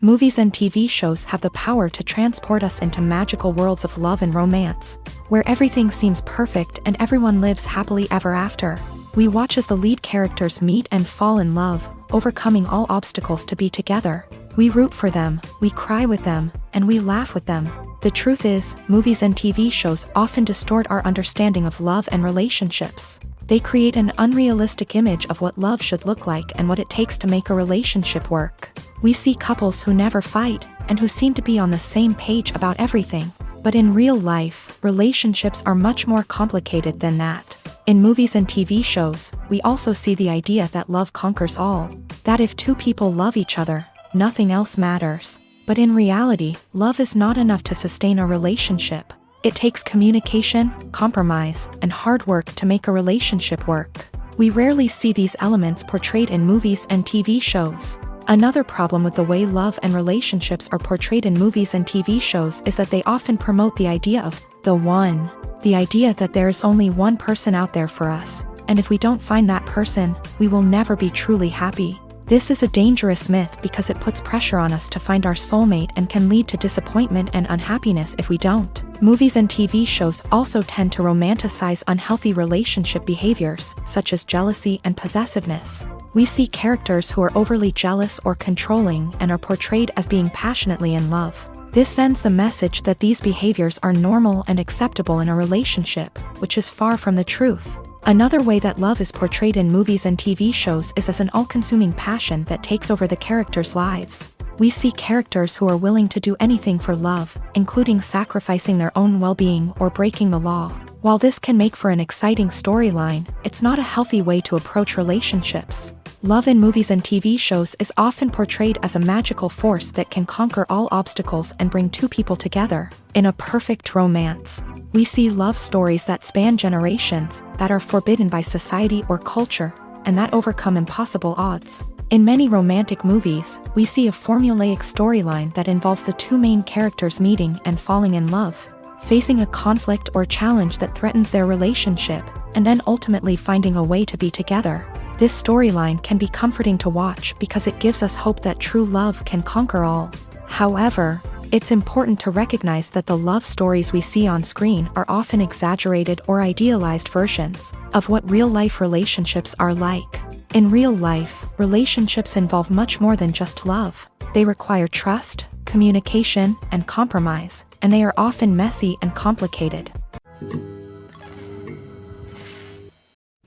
Movies and TV shows have the power to transport us into magical worlds of love and romance, where everything seems perfect and everyone lives happily ever after. We watch as the lead characters meet and fall in love, overcoming all obstacles to be together. We root for them, we cry with them, and we laugh with them. The truth is, movies and TV shows often distort our understanding of love and relationships. They create an unrealistic image of what love should look like and what it takes to make a relationship work. We see couples who never fight, and who seem to be on the same page about everything. But in real life, relationships are much more complicated than that. In movies and TV shows, we also see the idea that love conquers all. That if two people love each other, nothing else matters. But in reality, love is not enough to sustain a relationship. It takes communication, compromise, and hard work to make a relationship work. We rarely see these elements portrayed in movies and TV shows. Another problem with the way love and relationships are portrayed in movies and TV shows is that they often promote the idea of the one. The idea that there is only one person out there for us, and if we don't find that person, we will never be truly happy. This is a dangerous myth because it puts pressure on us to find our soulmate and can lead to disappointment and unhappiness if we don't. Movies and TV shows also tend to romanticize unhealthy relationship behaviors, such as jealousy and possessiveness. We see characters who are overly jealous or controlling and are portrayed as being passionately in love. This sends the message that these behaviors are normal and acceptable in a relationship, which is far from the truth. Another way that love is portrayed in movies and TV shows is as an all-consuming passion that takes over the characters' lives. We see characters who are willing to do anything for love, including sacrificing their own well-being or breaking the law. While this can make for an exciting storyline, it's not a healthy way to approach relationships. Love in movies and TV shows is often portrayed as a magical force that can conquer all obstacles and bring two people together in a perfect romance. We see love stories that span generations, that are forbidden by society or culture, and that overcome impossible odds. In many romantic movies, we see a formulaic storyline that involves the two main characters meeting and falling in love, facing a conflict or challenge that threatens their relationship, and then ultimately finding a way to be together. This storyline can be comforting to watch because it gives us hope that true love can conquer all. However, it's important to recognize that the love stories we see on screen are often exaggerated or idealized versions of what real-life relationships are like. In real life, relationships involve much more than just love. They require trust, communication, and compromise, and they are often messy and complicated.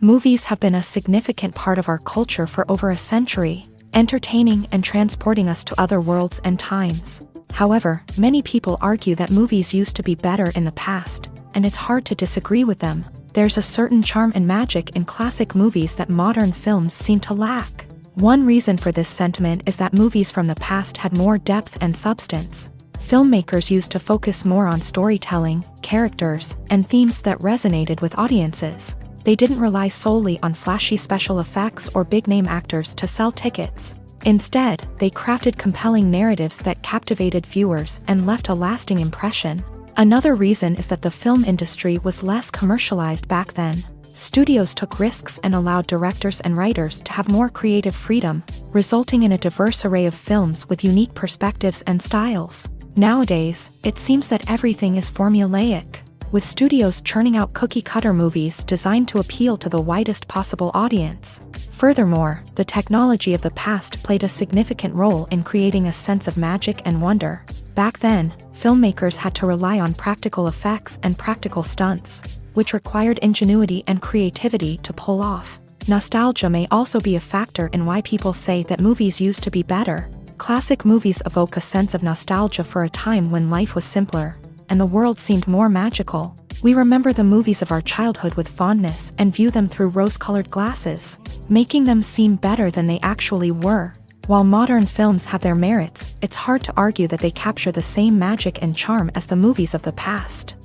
Movies have been a significant part of our culture for over a century, entertaining and transporting us to other worlds and times. However, many people argue that movies used to be better in the past, and it's hard to disagree with them. There's a certain charm and magic in classic movies that modern films seem to lack. One reason for this sentiment is that movies from the past had more depth and substance. Filmmakers used to focus more on storytelling, characters, and themes that resonated with audiences. They didn't rely solely on flashy special effects or big-name actors to sell tickets. Instead, they crafted compelling narratives that captivated viewers and left a lasting impression. Another reason is that the film industry was less commercialized back then. Studios took risks and allowed directors and writers to have more creative freedom, resulting in a diverse array of films with unique perspectives and styles. Nowadays, it seems that everything is formulaic, with studios churning out cookie-cutter movies designed to appeal to the widest possible audience. Furthermore, the technology of the past played a significant role in creating a sense of magic and wonder. Back then, filmmakers had to rely on practical effects and practical stunts, which required ingenuity and creativity to pull off. Nostalgia may also be a factor in why people say that movies used to be better. Classic movies evoke a sense of nostalgia for a time when life was simpler, and the world seemed more magical. We remember the movies of our childhood with fondness and view them through rose-colored glasses, making them seem better than they actually were. While modern films have their merits, it's hard to argue that they capture the same magic and charm as the movies of the past.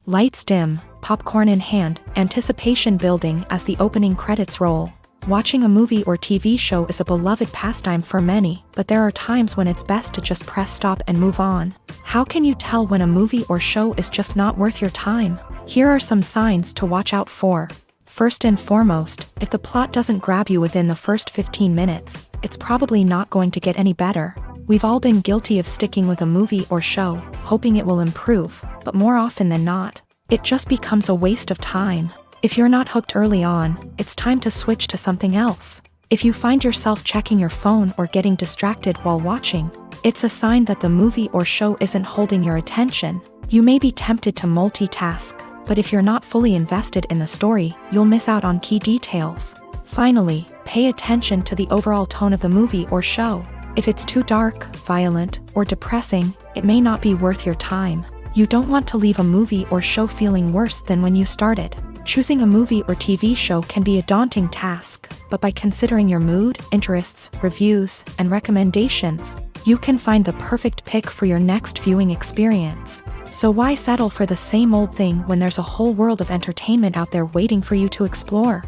Lights dim, popcorn in hand, anticipation building as the opening credits roll. Watching a movie or TV show is a beloved pastime for many, but there are times when it's best to just press stop and move on. How can you tell when a movie or show is just not worth your time? Here are some signs to watch out for. First and foremost, if the plot doesn't grab you within the first 15 minutes, it's probably not going to get any better. We've all been guilty of sticking with a movie or show, hoping it will improve, but more often than not, it just becomes a waste of time. If you're not hooked early on, it's time to switch to something else. If you find yourself checking your phone or getting distracted while watching, it's a sign that the movie or show isn't holding your attention. You may be tempted to multitask, but if you're not fully invested in the story, you'll miss out on key details. Finally, pay attention to the overall tone of the movie or show. If it's too dark, violent, or depressing, it may not be worth your time. You don't want to leave a movie or show feeling worse than when you started. Choosing a movie or TV show can be a daunting task, but by considering your mood, interests, reviews, and recommendations, you can find the perfect pick for your next viewing experience. So why settle for the same old thing when there's a whole world of entertainment out there waiting for you to explore?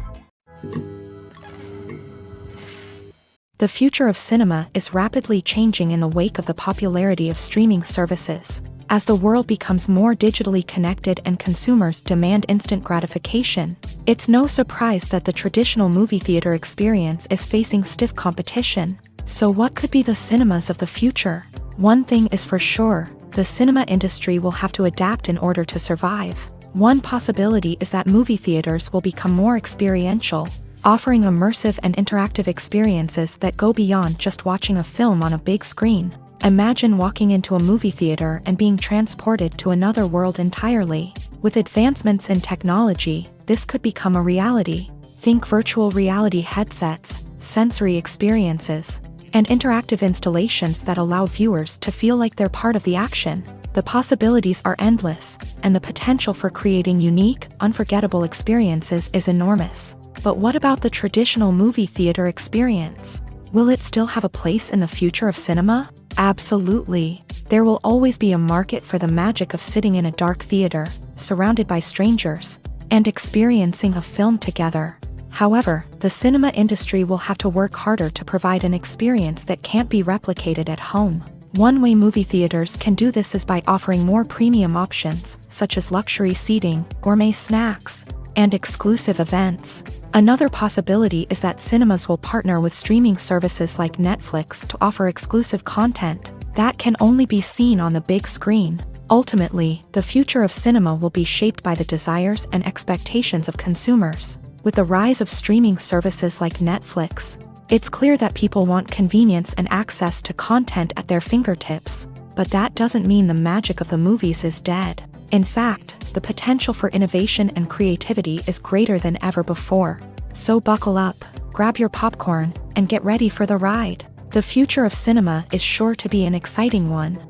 The future of cinema is rapidly changing in the wake of the popularity of streaming services. As the world becomes more digitally connected and consumers demand instant gratification, it's no surprise that the traditional movie theater experience is facing stiff competition. So what could be the cinemas of the future? One thing is for sure, the cinema industry will have to adapt in order to survive. One possibility is that movie theaters will become more experiential, offering immersive and interactive experiences that go beyond just watching a film on a big screen. Imagine walking into a movie theater and being transported to another world entirely. With advancements in technology, this could become a reality. Think virtual reality headsets, sensory experiences, and interactive installations that allow viewers to feel like they're part of the action. The possibilities are endless, and the potential for creating unique, unforgettable experiences is enormous. But what about the traditional movie theater experience? Will it still have a place in the future of cinema? Absolutely. There will always be a market for the magic of sitting in a dark theater, surrounded by strangers, and experiencing a film together. However, the cinema industry will have to work harder to provide an experience that can't be replicated at home. One way movie theaters can do this is by offering more premium options, such as luxury seating, gourmet snacks, and exclusive events. Another possibility is that cinemas will partner with streaming services like Netflix to offer exclusive content that can only be seen on the big screen. Ultimately, the future of cinema will be shaped by the desires and expectations of consumers. With the rise of streaming services like Netflix, it's clear that people want convenience and access to content at their fingertips. But that doesn't mean the magic of the movies is dead. In fact, the potential for innovation and creativity is greater than ever before. So buckle up, grab your popcorn, and get ready for the ride. The future of cinema is sure to be an exciting one.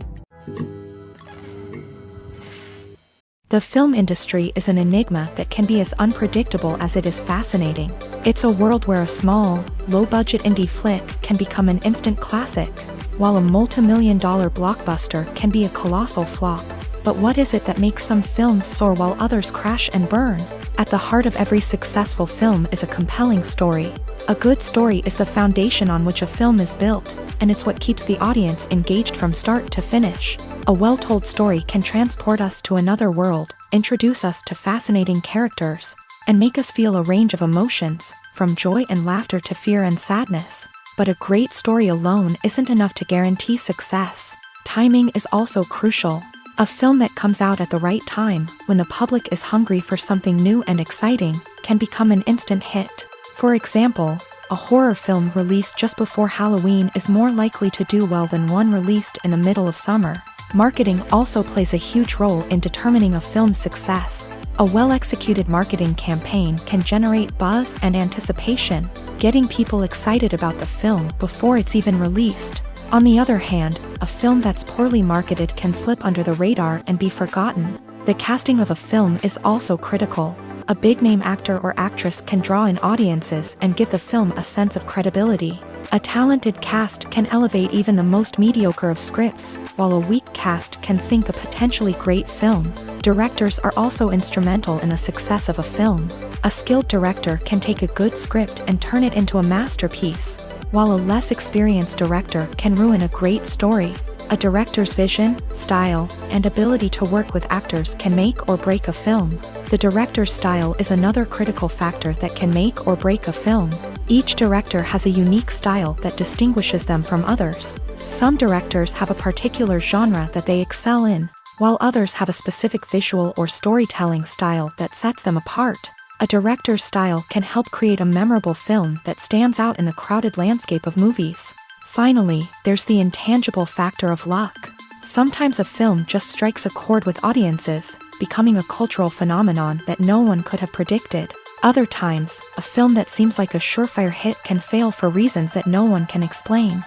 The film industry is an enigma that can be as unpredictable as it is fascinating. It's a world where a small, low-budget indie flick can become an instant classic, while a multi-million-dollar blockbuster can be a colossal flop. But what is it that makes some films soar while others crash and burn? At the heart of every successful film is a compelling story. A good story is the foundation on which a film is built, and it's what keeps the audience engaged from start to finish. A well-told story can transport us to another world, introduce us to fascinating characters, and make us feel a range of emotions, from joy and laughter to fear and sadness. But a great story alone isn't enough to guarantee success. Timing is also crucial. A film that comes out at the right time, when the public is hungry for something new and exciting, can become an instant hit. For example, a horror film released just before Halloween is more likely to do well than one released in the middle of summer. Marketing also plays a huge role in determining a film's success. A well-executed marketing campaign can generate buzz and anticipation, getting people excited about the film before it's even released. On the other hand, a film that's poorly marketed can slip under the radar and be forgotten. The casting of a film is also critical. A big-name actor or actress can draw in audiences and give the film a sense of credibility. A talented cast can elevate even the most mediocre of scripts, while a weak cast can sink a potentially great film. Directors are also instrumental in the success of a film. A skilled director can take a good script and turn it into a masterpiece, while a less experienced director can ruin a great story. A director's vision, style, and ability to work with actors can make or break a film. The director's style is another critical factor that can make or break a film. Each director has a unique style that distinguishes them from others. Some directors have a particular genre that they excel in, while others have a specific visual or storytelling style that sets them apart. A director's style can help create a memorable film that stands out in the crowded landscape of movies. Finally, there's the intangible factor of luck. Sometimes a film just strikes a chord with audiences, becoming a cultural phenomenon that no one could have predicted. Other times, a film that seems like a surefire hit can fail for reasons that no one can explain.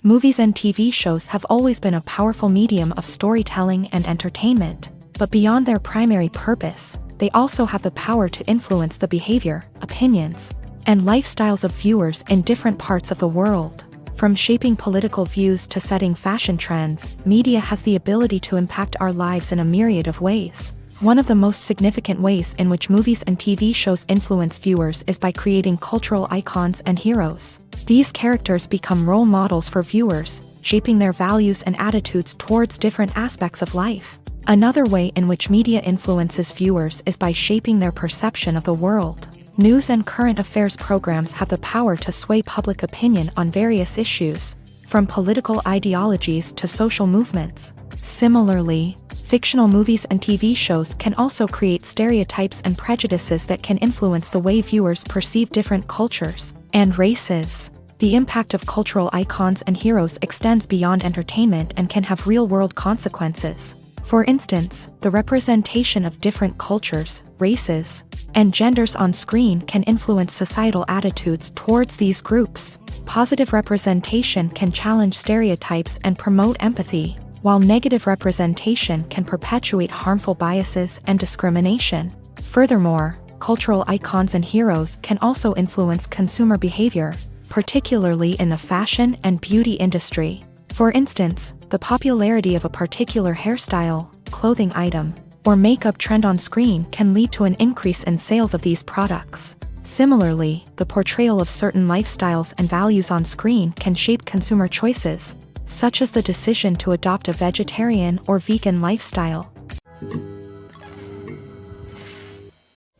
Movies and TV shows have always been a powerful medium of storytelling and entertainment. But beyond their primary purpose, they also have the power to influence the behavior, opinions, and lifestyles of viewers in different parts of the world. From shaping political views to setting fashion trends, media has the ability to impact our lives in a myriad of ways. One of the most significant ways in which movies and TV shows influence viewers is by creating cultural icons and heroes. These characters become role models for viewers, shaping their values and attitudes towards different aspects of life. Another way in which media influences viewers is by shaping their perception of the world. News and current affairs programs have the power to sway public opinion on various issues, from political ideologies to social movements. Similarly, fictional movies and TV shows can also create stereotypes and prejudices that can influence the way viewers perceive different cultures and races. The impact of cultural icons and heroes extends beyond entertainment and can have real-world consequences. For instance, the representation of different cultures, races, and genders on screen can influence societal attitudes towards these groups. Positive representation can challenge stereotypes and promote empathy, while negative representation can perpetuate harmful biases and discrimination. Furthermore, cultural icons and heroes can also influence consumer behavior, particularly in the fashion and beauty industry. For instance, the popularity of a particular hairstyle, clothing item, or makeup trend on screen can lead to an increase in sales of these products. Similarly, the portrayal of certain lifestyles and values on screen can shape consumer choices, such as the decision to adopt a vegetarian or vegan lifestyle.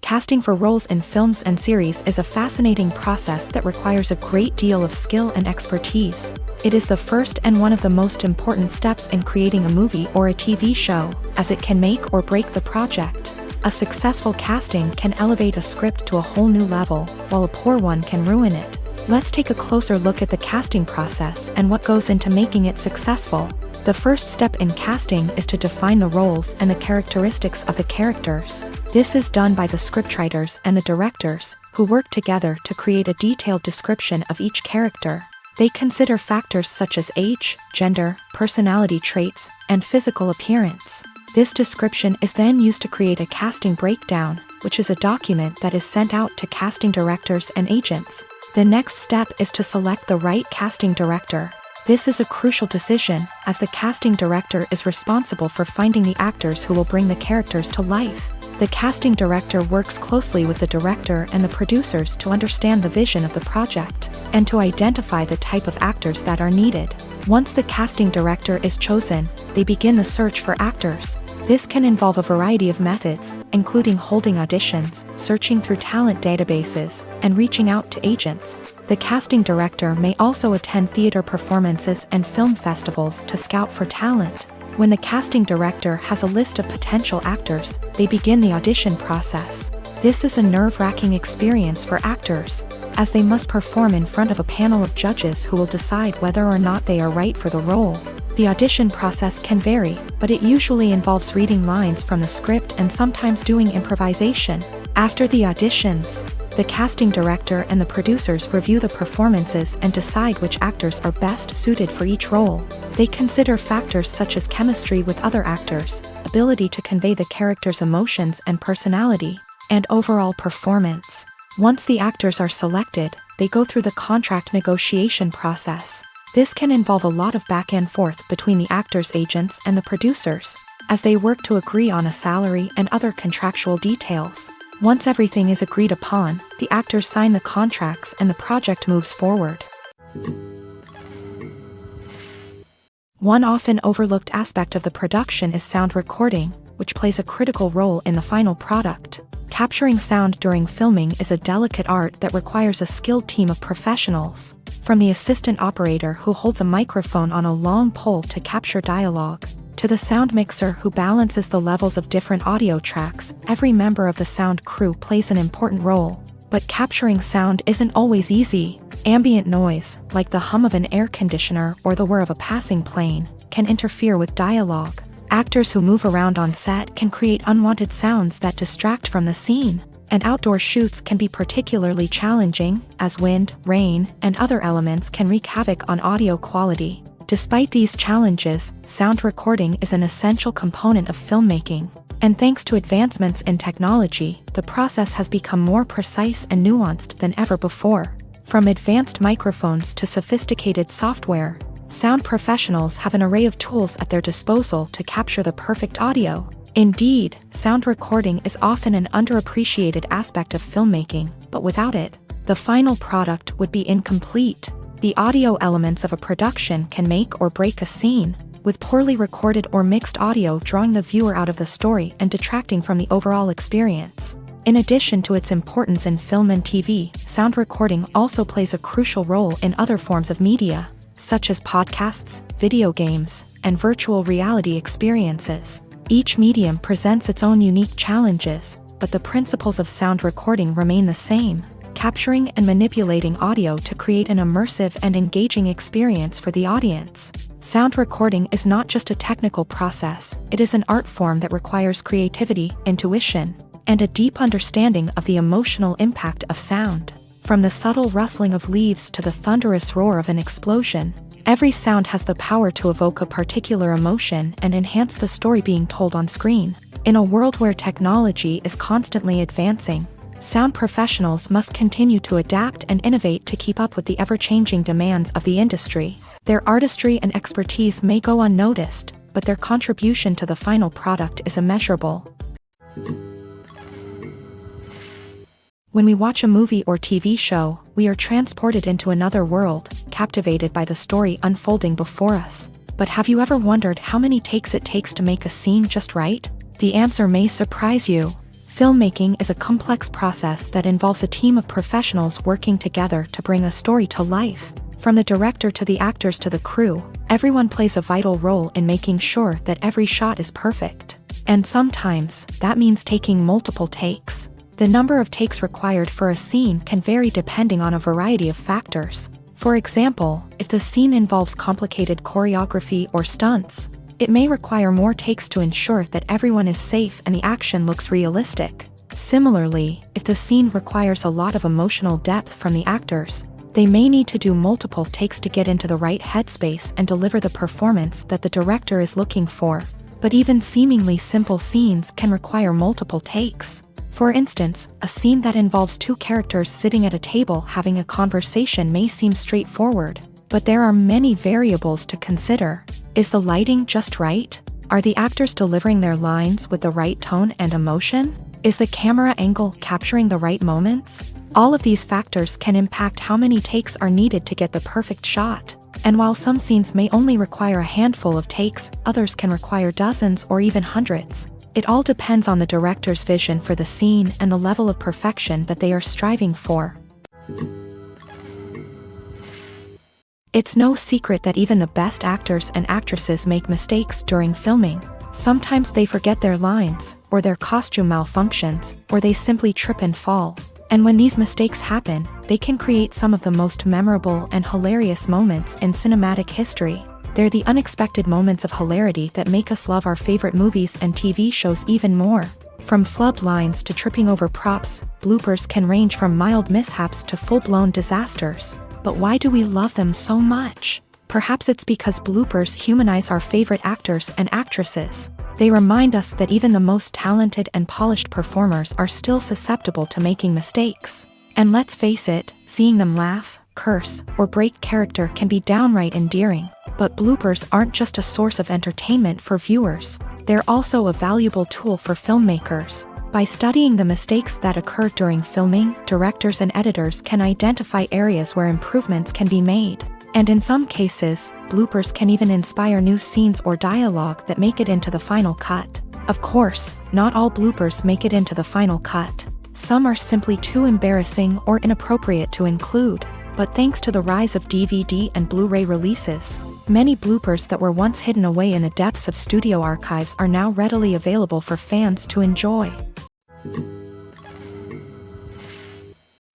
Casting for roles in films and series is a fascinating process that requires a great deal of skill and expertise. It is the first and one of the most important steps in creating a movie or a TV show, as it can make or break the project. A successful casting can elevate a script to a whole new level, while a poor one can ruin it. Let's take a closer look at the casting process and what goes into making it successful. The first step in casting is to define the roles and the characteristics of the characters. This is done by the scriptwriters and the directors, who work together to create a detailed description of each character. They consider factors such as age, gender, personality traits, and physical appearance. This description is then used to create a casting breakdown, which is a document that is sent out to casting directors and agents. The next step is to select the right casting director. This is a crucial decision, as the casting director is responsible for finding the actors who will bring the characters to life. The casting director works closely with the director and the producers to understand the vision of the project, and to identify the type of actors that are needed. Once the casting director is chosen, they begin the search for actors. This can involve a variety of methods, including holding auditions, searching through talent databases, and reaching out to agents. The casting director may also attend theater performances and film festivals to scout for talent. When the casting director has a list of potential actors, they begin the audition process. This is a nerve-wracking experience for actors, as they must perform in front of a panel of judges who will decide whether or not they are right for the role. The audition process can vary, but it usually involves reading lines from the script and sometimes doing improvisation. After the auditions, the casting director and the producers review the performances and decide which actors are best suited for each role. They consider factors such as chemistry with other actors, ability to convey the character's emotions and personality, and overall performance. Once the actors are selected, they go through the contract negotiation process. This can involve a lot of back and forth between the actors' agents and the producers, as they work to agree on a salary and other contractual details. Once everything is agreed upon, the actors sign the contracts and the project moves forward. One often overlooked aspect of the production is sound recording, which plays a critical role in the final product. Capturing sound during filming is a delicate art that requires a skilled team of professionals. From the assistant operator who holds a microphone on a long pole to capture dialogue, to the sound mixer who balances the levels of different audio tracks, every member of the sound crew plays an important role. But capturing sound isn't always easy. Ambient noise, like the hum of an air conditioner or the whir of a passing plane, can interfere with dialogue. Actors who move around on set can create unwanted sounds that distract from the scene. And outdoor shoots can be particularly challenging, as wind, rain, and other elements can wreak havoc on audio quality. Despite these challenges, sound recording is an essential component of filmmaking. And thanks to advancements in technology, the process has become more precise and nuanced than ever before. From advanced microphones to sophisticated software, sound professionals have an array of tools at their disposal to capture the perfect audio. Indeed, sound recording is often an underappreciated aspect of filmmaking, but without it, the final product would be incomplete. The audio elements of a production can make or break a scene, with poorly recorded or mixed audio drawing the viewer out of the story and detracting from the overall experience. In addition to its importance in film and TV, sound recording also plays a crucial role in other forms of media, such as podcasts, video games, and virtual reality experiences. Each medium presents its own unique challenges, but the principles of sound recording remain the same, capturing and manipulating audio to create an immersive and engaging experience for the audience. Sound recording is not just a technical process, it is an art form that requires creativity, intuition, and a deep understanding of the emotional impact of sound. From the subtle rustling of leaves to the thunderous roar of an explosion, every sound has the power to evoke a particular emotion and enhance the story being told on screen. In a world where technology is constantly advancing, sound professionals must continue to adapt and innovate to keep up with the ever-changing demands of the industry. Their artistry and expertise may go unnoticed, but their contribution to the final product is immeasurable. When we watch a movie or TV show, we are transported into another world, captivated by the story unfolding before us. But have you ever wondered how many takes it takes to make a scene just right? The answer may surprise you. Filmmaking is a complex process that involves a team of professionals working together to bring a story to life. From the director to the actors to the crew, everyone plays a vital role in making sure that every shot is perfect. And sometimes, that means taking multiple takes. The number of takes required for a scene can vary depending on a variety of factors. For example, if the scene involves complicated choreography or stunts, it may require more takes to ensure that everyone is safe and the action looks realistic. Similarly, if the scene requires a lot of emotional depth from the actors, they may need to do multiple takes to get into the right headspace and deliver the performance that the director is looking for. But even seemingly simple scenes can require multiple takes. For instance, a scene that involves two characters sitting at a table having a conversation may seem straightforward, but there are many variables to consider. Is the lighting just right? Are the actors delivering their lines with the right tone and emotion? Is the camera angle capturing the right moments? All of these factors can impact how many takes are needed to get the perfect shot. And while some scenes may only require a handful of takes, others can require dozens or even hundreds. It all depends on the director's vision for the scene and the level of perfection that they are striving for. It's no secret that even the best actors and actresses make mistakes during filming. Sometimes they forget their lines, or their costume malfunctions, or they simply trip and fall. And when these mistakes happen, they can create some of the most memorable and hilarious moments in cinematic history. They're the unexpected moments of hilarity that make us love our favorite movies and TV shows even more. From flubbed lines to tripping over props, bloopers can range from mild mishaps to full-blown disasters. But why do we love them so much? Perhaps it's because bloopers humanize our favorite actors and actresses. They remind us that even the most talented and polished performers are still susceptible to making mistakes. And let's face it, seeing them laugh, curse, or break character can be downright endearing. But bloopers aren't just a source of entertainment for viewers. They're also a valuable tool for filmmakers. By studying the mistakes that occur during filming, directors and editors can identify areas where improvements can be made. And in some cases, bloopers can even inspire new scenes or dialogue that make it into the final cut. Of course, not all bloopers make it into the final cut. Some are simply too embarrassing or inappropriate to include. But thanks to the rise of DVD and Blu-ray releases, many bloopers that were once hidden away in the depths of studio archives are now readily available for fans to enjoy.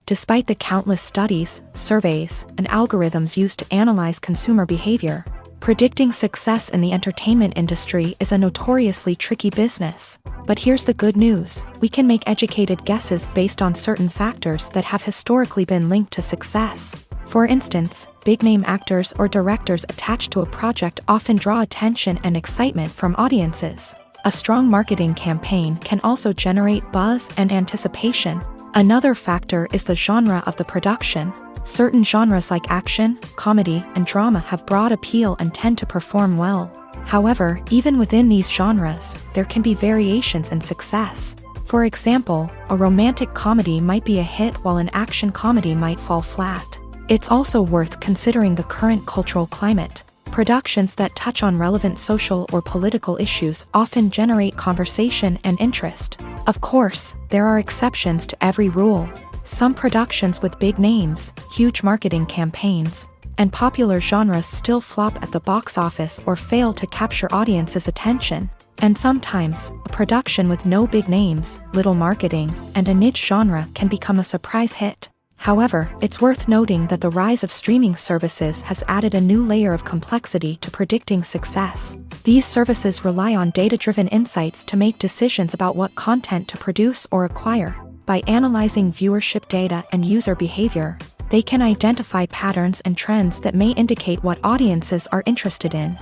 Despite the countless studies, surveys, and algorithms used to analyze consumer behavior, predicting success in the entertainment industry is a notoriously tricky business. But here's the good news: we can make educated guesses based on certain factors that have historically been linked to success. For instance, big-name actors or directors attached to a project often draw attention and excitement from audiences. A strong marketing campaign can also generate buzz and anticipation. Another factor is the genre of the production. Certain genres like action, comedy, and drama have broad appeal and tend to perform well. However, even within these genres, there can be variations in success. For example, a romantic comedy might be a hit while an action comedy might fall flat. It's also worth considering the current cultural climate. Productions that touch on relevant social or political issues often generate conversation and interest. Of course, there are exceptions to every rule. Some productions with big names, huge marketing campaigns, and popular genres still flop at the box office or fail to capture audiences' attention. And sometimes, a production with no big names, little marketing, and a niche genre can become a surprise hit. However, it's worth noting that the rise of streaming services has added a new layer of complexity to predicting success. These services rely on data-driven insights to make decisions about what content to produce or acquire. By analyzing viewership data and user behavior, they can identify patterns and trends that may indicate what audiences are interested in.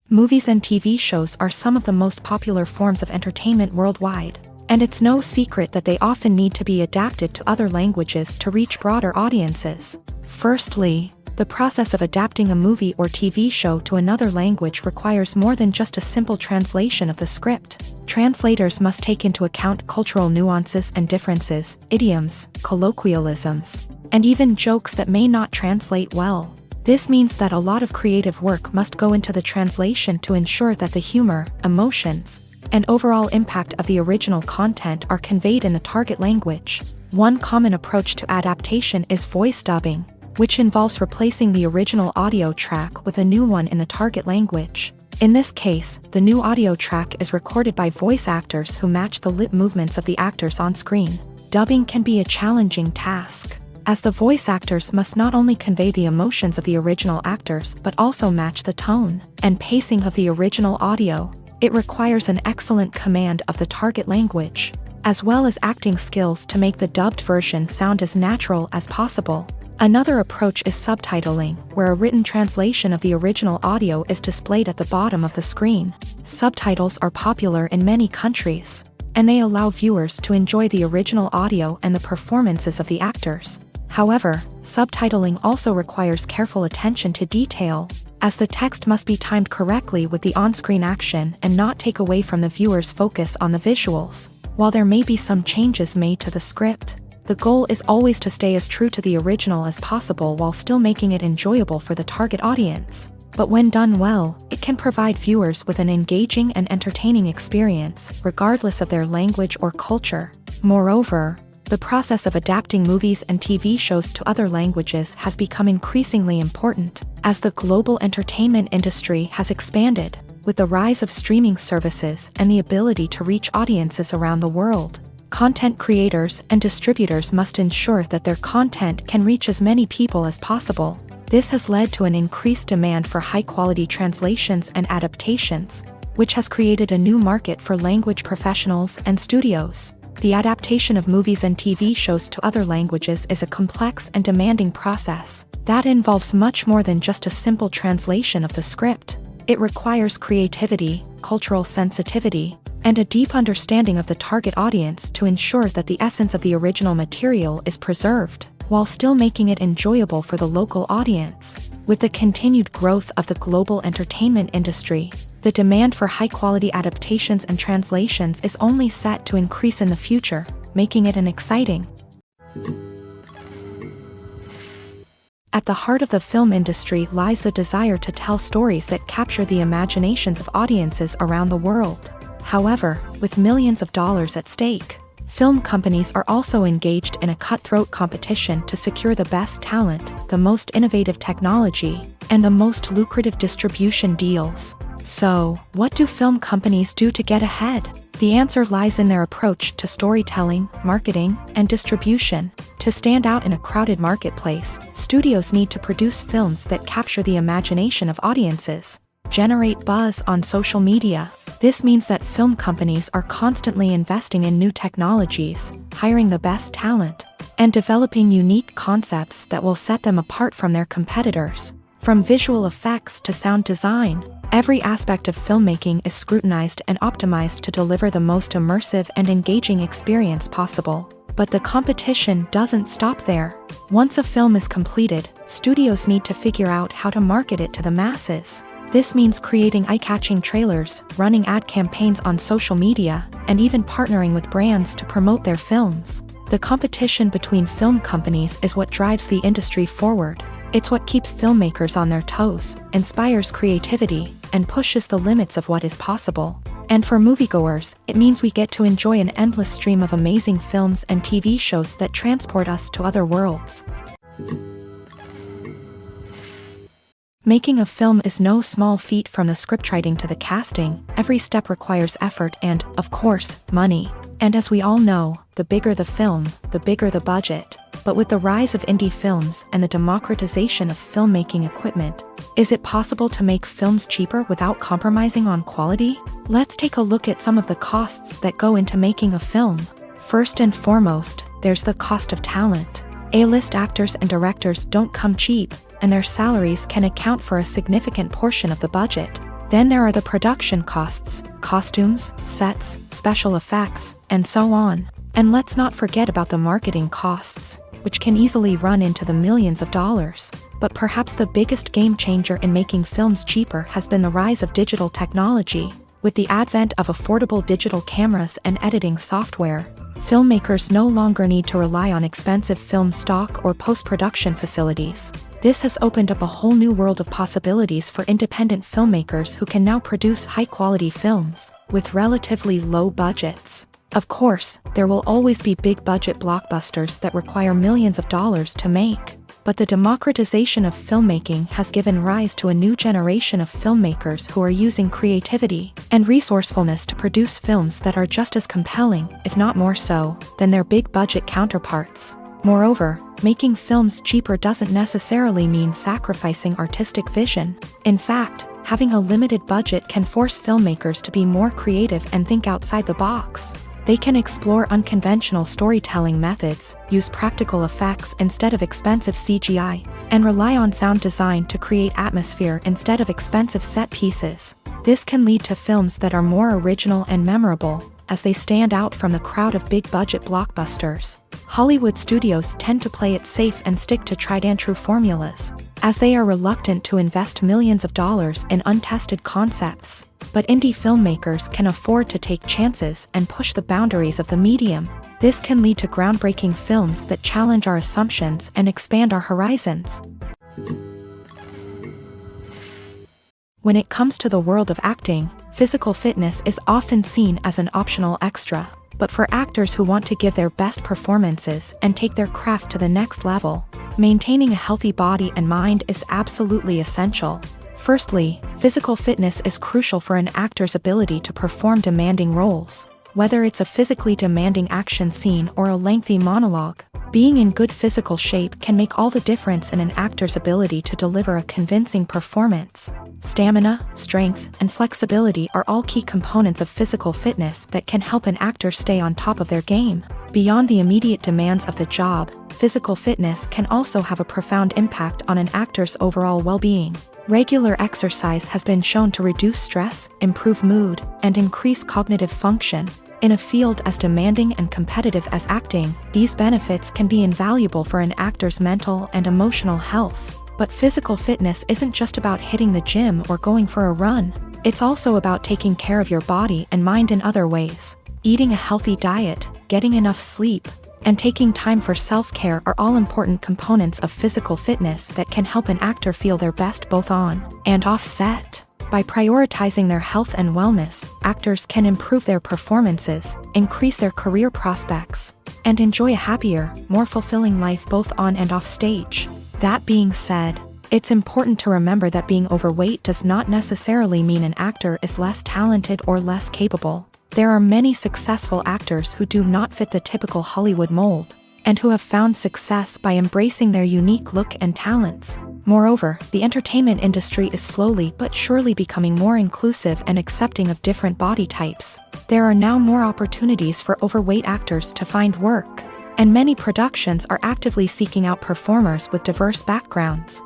Movies and TV shows are some of the most popular forms of entertainment worldwide. And it's no secret that they often need to be adapted to other languages to reach broader audiences. Firstly, the process of adapting a movie or TV show to another language requires more than just a simple translation of the script. Translators must take into account cultural nuances and differences, idioms, colloquialisms, and even jokes that may not translate well. This means that a lot of creative work must go into the translation to ensure that the humor, emotions, and overall impact of the original content are conveyed in the target language. One common approach to adaptation is voice dubbing, which involves replacing the original audio track with a new one in the target language. In this case, the new audio track is recorded by voice actors who match the lip movements of the actors on screen. Dubbing can be a challenging task, as the voice actors must not only convey the emotions of the original actors but also match the tone and pacing of the original audio. It requires an excellent command of the target language, as well as acting skills to make the dubbed version sound as natural as possible. Another approach is subtitling, where a written translation of the original audio is displayed at the bottom of the screen. Subtitles are popular in many countries, and they allow viewers to enjoy the original audio and the performances of the actors. However, subtitling also requires careful attention to detail, as the text must be timed correctly with the on-screen action and not take away from the viewer's focus on the visuals. While there may be some changes made to the script, the goal is always to stay as true to the original as possible while still making it enjoyable for the target audience. But when done well, it can provide viewers with an engaging and entertaining experience, regardless of their language or culture. Moreover, the process of adapting movies and TV shows to other languages has become increasingly important, as the global entertainment industry has expanded, with the rise of streaming services and the ability to reach audiences around the world. Content creators and distributors must ensure that their content can reach as many people as possible. This has led to an increased demand for high-quality translations and adaptations, which has created a new market for language professionals and studios. The adaptation of movies and TV shows to other languages is a complex and demanding process that involves much more than just a simple translation of the script. It requires creativity, cultural sensitivity, and a deep understanding of the target audience to ensure that the essence of the original material is preserved, while still making it enjoyable for the local audience. With the continued growth of the global entertainment industry, the demand for high-quality adaptations and translations is only set to increase in the future, making it an exciting. At the heart of the film industry lies the desire to tell stories that capture the imaginations of audiences around the world. However, with millions of dollars at stake, film companies are also engaged in a cutthroat competition to secure the best talent, the most innovative technology, and the most lucrative distribution deals. So, what do film companies do to get ahead? The answer lies in their approach to storytelling, marketing, and distribution. To stand out in a crowded marketplace, studios need to produce films that capture the imagination of audiences, generate buzz on social media. This means that film companies are constantly investing in new technologies, hiring the best talent, and developing unique concepts that will set them apart from their competitors. From visual effects to sound design, every aspect of filmmaking is scrutinized and optimized to deliver the most immersive and engaging experience possible. But the competition doesn't stop there. Once a film is completed, studios need to figure out how to market it to the masses. This means creating eye-catching trailers, running ad campaigns on social media, and even partnering with brands to promote their films. The competition between film companies is what drives the industry forward. It's what keeps filmmakers on their toes, inspires creativity, and pushes the limits of what is possible. And for moviegoers, it means we get to enjoy an endless stream of amazing films and TV shows that transport us to other worlds. Making a film is no small feat. From the scriptwriting to the casting, every step requires effort and, of course, money. And as we all know, the bigger the film, the bigger the budget. But with the rise of indie films and the democratization of filmmaking equipment, is it possible to make films cheaper without compromising on quality? Let's take a look at some of the costs that go into making a film. First and foremost, there's the cost of talent. A-list actors and directors don't come cheap, and their salaries can account for a significant portion of the budget. Then there are the production costs, costumes, sets, special effects, and so on. And let's not forget about the marketing costs, which can easily run into the millions of dollars. But perhaps the biggest game changer in making films cheaper has been the rise of digital technology. With the advent of affordable digital cameras and editing software, filmmakers no longer need to rely on expensive film stock or post-production facilities. This has opened up a whole new world of possibilities for independent filmmakers who can now produce high-quality films with relatively low budgets. Of course, there will always be big-budget blockbusters that require millions of dollars to make. But the democratization of filmmaking has given rise to a new generation of filmmakers who are using creativity and resourcefulness to produce films that are just as compelling, if not more so, than their big-budget counterparts. Moreover, making films cheaper doesn't necessarily mean sacrificing artistic vision. In fact, having a limited budget can force filmmakers to be more creative and think outside the box. They can explore unconventional storytelling methods, use practical effects instead of expensive CGI, and rely on sound design to create atmosphere instead of expensive set pieces. This can lead to films that are more original and memorable, as they stand out from the crowd of big-budget blockbusters. Hollywood studios tend to play it safe and stick to tried-and-true formulas, as they are reluctant to invest millions of dollars in untested concepts. But indie filmmakers can afford to take chances and push the boundaries of the medium. This can lead to groundbreaking films that challenge our assumptions and expand our horizons. When it comes to the world of acting, physical fitness is often seen as an optional extra. But for actors who want to give their best performances and take their craft to the next level, maintaining a healthy body and mind is absolutely essential. Firstly, physical fitness is crucial for an actor's ability to perform demanding roles. Whether it's a physically demanding action scene or a lengthy monologue, being in good physical shape can make all the difference in an actor's ability to deliver a convincing performance. Stamina, strength, and flexibility are all key components of physical fitness that can help an actor stay on top of their game. Beyond the immediate demands of the job, physical fitness can also have a profound impact on an actor's overall well-being. Regular exercise has been shown to reduce stress, improve mood, and increase cognitive function. In a field as demanding and competitive as acting, these benefits can be invaluable for an actor's mental and emotional health. But physical fitness isn't just about hitting the gym or going for a run. It's also about taking care of your body and mind in other ways. Eating a healthy diet, getting enough sleep, and taking time for self-care are all important components of physical fitness that can help an actor feel their best both on and off set. By prioritizing their health and wellness, actors can improve their performances, increase their career prospects, and enjoy a happier, more fulfilling life both on and off stage. That being said, it's important to remember that being overweight does not necessarily mean an actor is less talented or less capable. There are many successful actors who do not fit the typical Hollywood mold, and who have found success by embracing their unique look and talents. Moreover, the entertainment industry is slowly but surely becoming more inclusive and accepting of different body types. There are now more opportunities for overweight actors to find work, and many productions are actively seeking out performers with diverse backgrounds.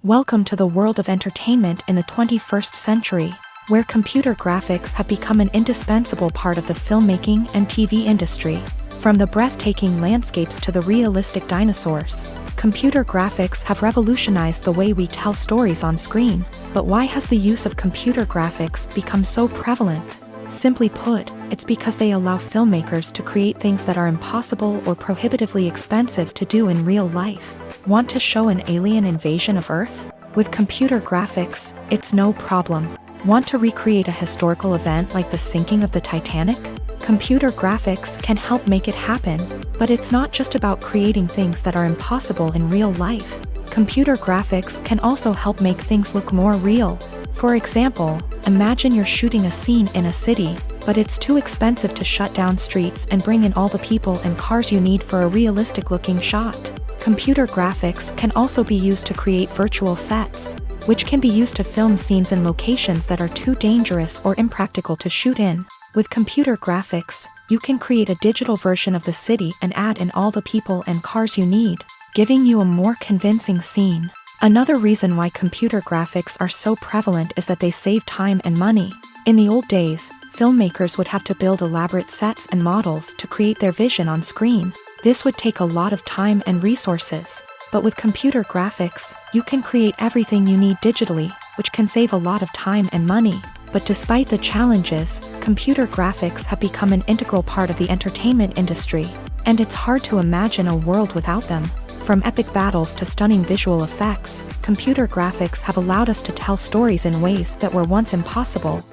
Welcome to the world of entertainment in the 21st century, where computer graphics have become an indispensable part of the filmmaking and TV industry. From the breathtaking landscapes to the realistic dinosaurs, computer graphics have revolutionized the way we tell stories on screen. But why has the use of computer graphics become so prevalent? Simply put, it's because they allow filmmakers to create things that are impossible or prohibitively expensive to do in real life. Want to show an alien invasion of Earth? With computer graphics, it's no problem. Want to recreate a historical event like the sinking of the Titanic? Computer graphics can help make it happen, but it's not just about creating things that are impossible in real life. Computer graphics can also help make things look more real. For example, imagine you're shooting a scene in a city, but it's too expensive to shut down streets and bring in all the people and cars you need for a realistic-looking shot. Computer graphics can also be used to create virtual sets, which can be used to film scenes in locations that are too dangerous or impractical to shoot in. With computer graphics, you can create a digital version of the city and add in all the people and cars you need, giving you a more convincing scene. Another reason why computer graphics are so prevalent is that they save time and money. In the old days, filmmakers would have to build elaborate sets and models to create their vision on screen. This would take a lot of time and resources. But with computer graphics, you can create everything you need digitally, which can save a lot of time and money. But despite the challenges, computer graphics have become an integral part of the entertainment industry, and it's hard to imagine a world without them. From epic battles to stunning visual effects, computer graphics have allowed us to tell stories in ways that were once impossible.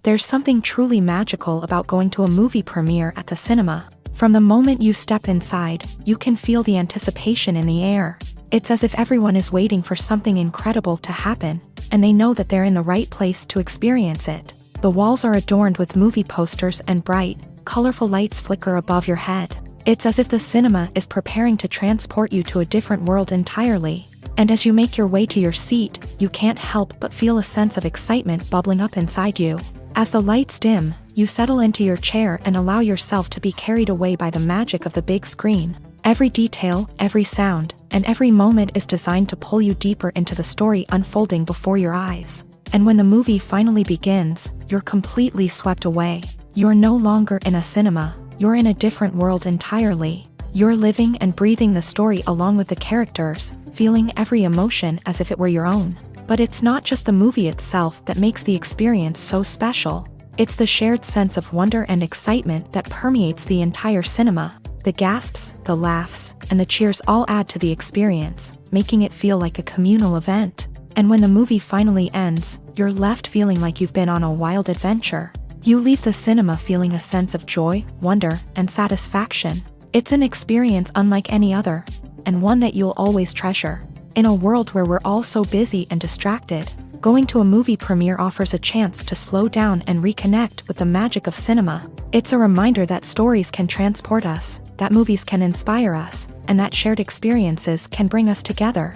There's something truly magical about going to a movie premiere at the cinema. From the moment you step inside, you can feel the anticipation in the air. It's as if everyone is waiting for something incredible to happen, and they know that they're in the right place to experience it. The walls are adorned with movie posters and bright, colorful lights flicker above your head. It's as if the cinema is preparing to transport you to a different world entirely. And as you make your way to your seat, you can't help but feel a sense of excitement bubbling up inside you. As the lights dim, you settle into your chair and allow yourself to be carried away by the magic of the big screen. Every detail, every sound, and every moment is designed to pull you deeper into the story unfolding before your eyes. And when the movie finally begins, you're completely swept away. You're no longer in a cinema, you're in a different world entirely. You're living and breathing the story along with the characters, feeling every emotion as if it were your own. But it's not just the movie itself that makes the experience so special. It's the shared sense of wonder and excitement that permeates the entire cinema. The gasps, the laughs, and the cheers all add to the experience, making it feel like a communal event. And when the movie finally ends, you're left feeling like you've been on a wild adventure. You leave the cinema feeling a sense of joy, wonder, and satisfaction. It's an experience unlike any other, and one that you'll always treasure. In a world where we're all so busy and distracted, going to a movie premiere offers a chance to slow down and reconnect with the magic of cinema. It's a reminder that stories can transport us, that movies can inspire us, and that shared experiences can bring us together.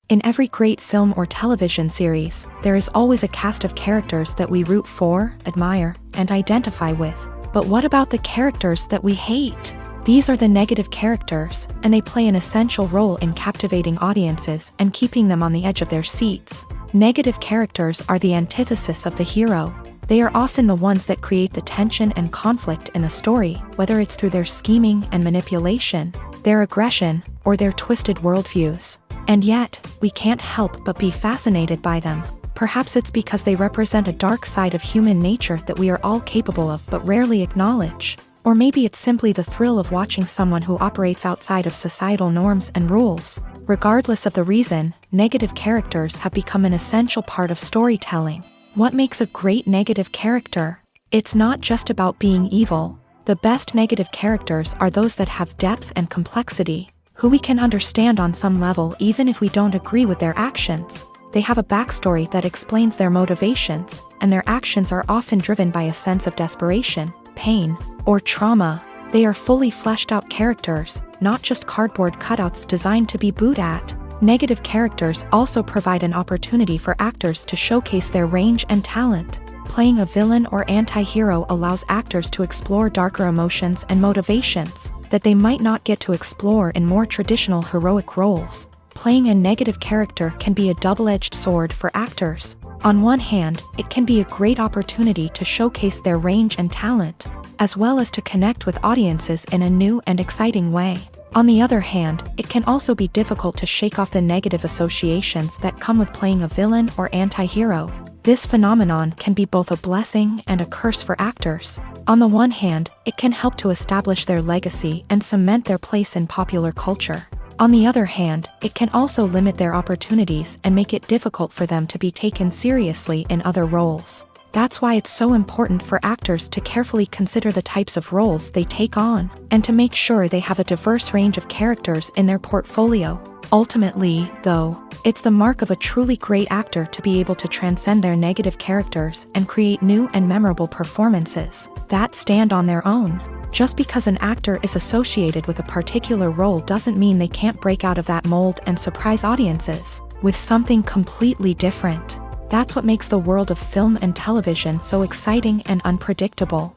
In every great film or television series, there is always a cast of characters that we root for, admire, and identify with. But what about the characters that we hate? These are the negative characters, and they play an essential role in captivating audiences and keeping them on the edge of their seats. Negative characters are the antithesis of the hero. They are often the ones that create the tension and conflict in the story, whether it's through their scheming and manipulation, their aggression, or their twisted worldviews. And yet, we can't help but be fascinated by them. Perhaps it's because they represent a dark side of human nature that we are all capable of but rarely acknowledge. Or maybe it's simply the thrill of watching someone who operates outside of societal norms and rules. Regardless of the reason, negative characters have become an essential part of storytelling. What makes a great negative character? It's not just about being evil. The best negative characters are those that have depth and complexity, who we can understand on some level even if we don't agree with their actions. They have a backstory that explains their motivations, and their actions are often driven by a sense of desperation, pain, or trauma. They are fully fleshed out characters, not just cardboard cutouts designed to be booed at. Negative characters also provide an opportunity for actors to showcase their range and talent. Playing a villain or anti-hero allows actors to explore darker emotions and motivations that they might not get to explore in more traditional heroic roles. Playing a negative character can be a double-edged sword for actors. On one hand, it can be a great opportunity to showcase their range and talent, as well as to connect with audiences in a new and exciting way. On the other hand, it can also be difficult to shake off the negative associations that come with playing a villain or anti-hero. This phenomenon can be both a blessing and a curse for actors. On the one hand, it can help to establish their legacy and cement their place in popular culture. On the other hand, it can also limit their opportunities and make it difficult for them to be taken seriously in other roles. That's why it's so important for actors to carefully consider the types of roles they take on, and to make sure they have a diverse range of characters in their portfolio. Ultimately, though, it's the mark of a truly great actor to be able to transcend their negative characters and create new and memorable performances that stand on their own. Just because an actor is associated with a particular role doesn't mean they can't break out of that mold and surprise audiences with something completely different. That's what makes the world of film and television so exciting and unpredictable.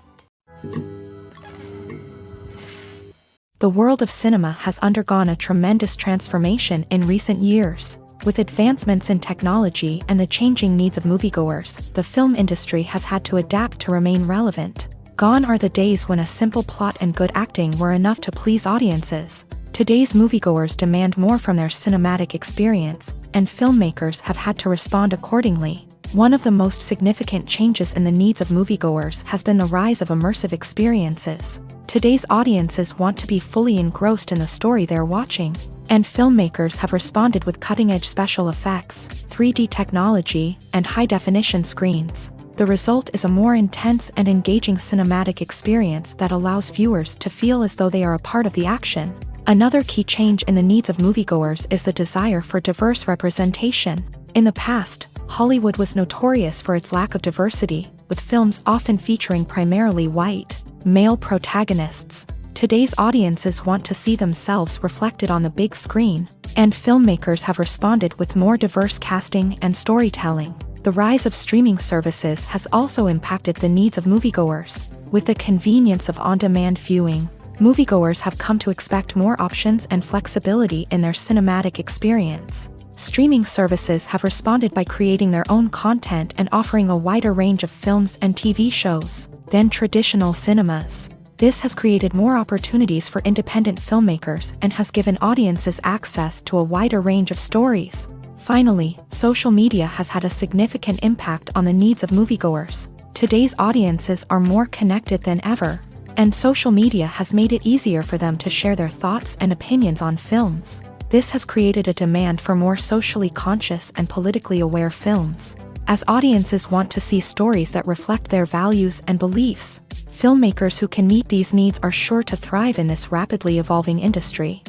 The world of cinema has undergone a tremendous transformation in recent years. With advancements in technology and the changing needs of moviegoers, the film industry has had to adapt to remain relevant. Gone are the days when a simple plot and good acting were enough to please audiences. Today's moviegoers demand more from their cinematic experience, and filmmakers have had to respond accordingly. One of the most significant changes in the needs of moviegoers has been the rise of immersive experiences. Today's audiences want to be fully engrossed in the story they're watching, and filmmakers have responded with cutting-edge special effects, 3D technology, and high-definition screens. The result is a more intense and engaging cinematic experience that allows viewers to feel as though they are a part of the action. Another key change in the needs of moviegoers is the desire for diverse representation. In the past, Hollywood was notorious for its lack of diversity, with films often featuring primarily white, male protagonists. Today's audiences want to see themselves reflected on the big screen, and filmmakers have responded with more diverse casting and storytelling. The rise of streaming services has also impacted the needs of moviegoers. With the convenience of on-demand viewing, moviegoers have come to expect more options and flexibility in their cinematic experience. Streaming services have responded by creating their own content and offering a wider range of films and TV shows than traditional cinemas. This has created more opportunities for independent filmmakers and has given audiences access to a wider range of stories. Finally, social media has had a significant impact on the needs of moviegoers. Today's audiences are more connected than ever, and social media has made it easier for them to share their thoughts and opinions on films. This has created a demand for more socially conscious and politically aware films. As audiences want to see stories that reflect their values and beliefs, filmmakers who can meet these needs are sure to thrive in this rapidly evolving industry.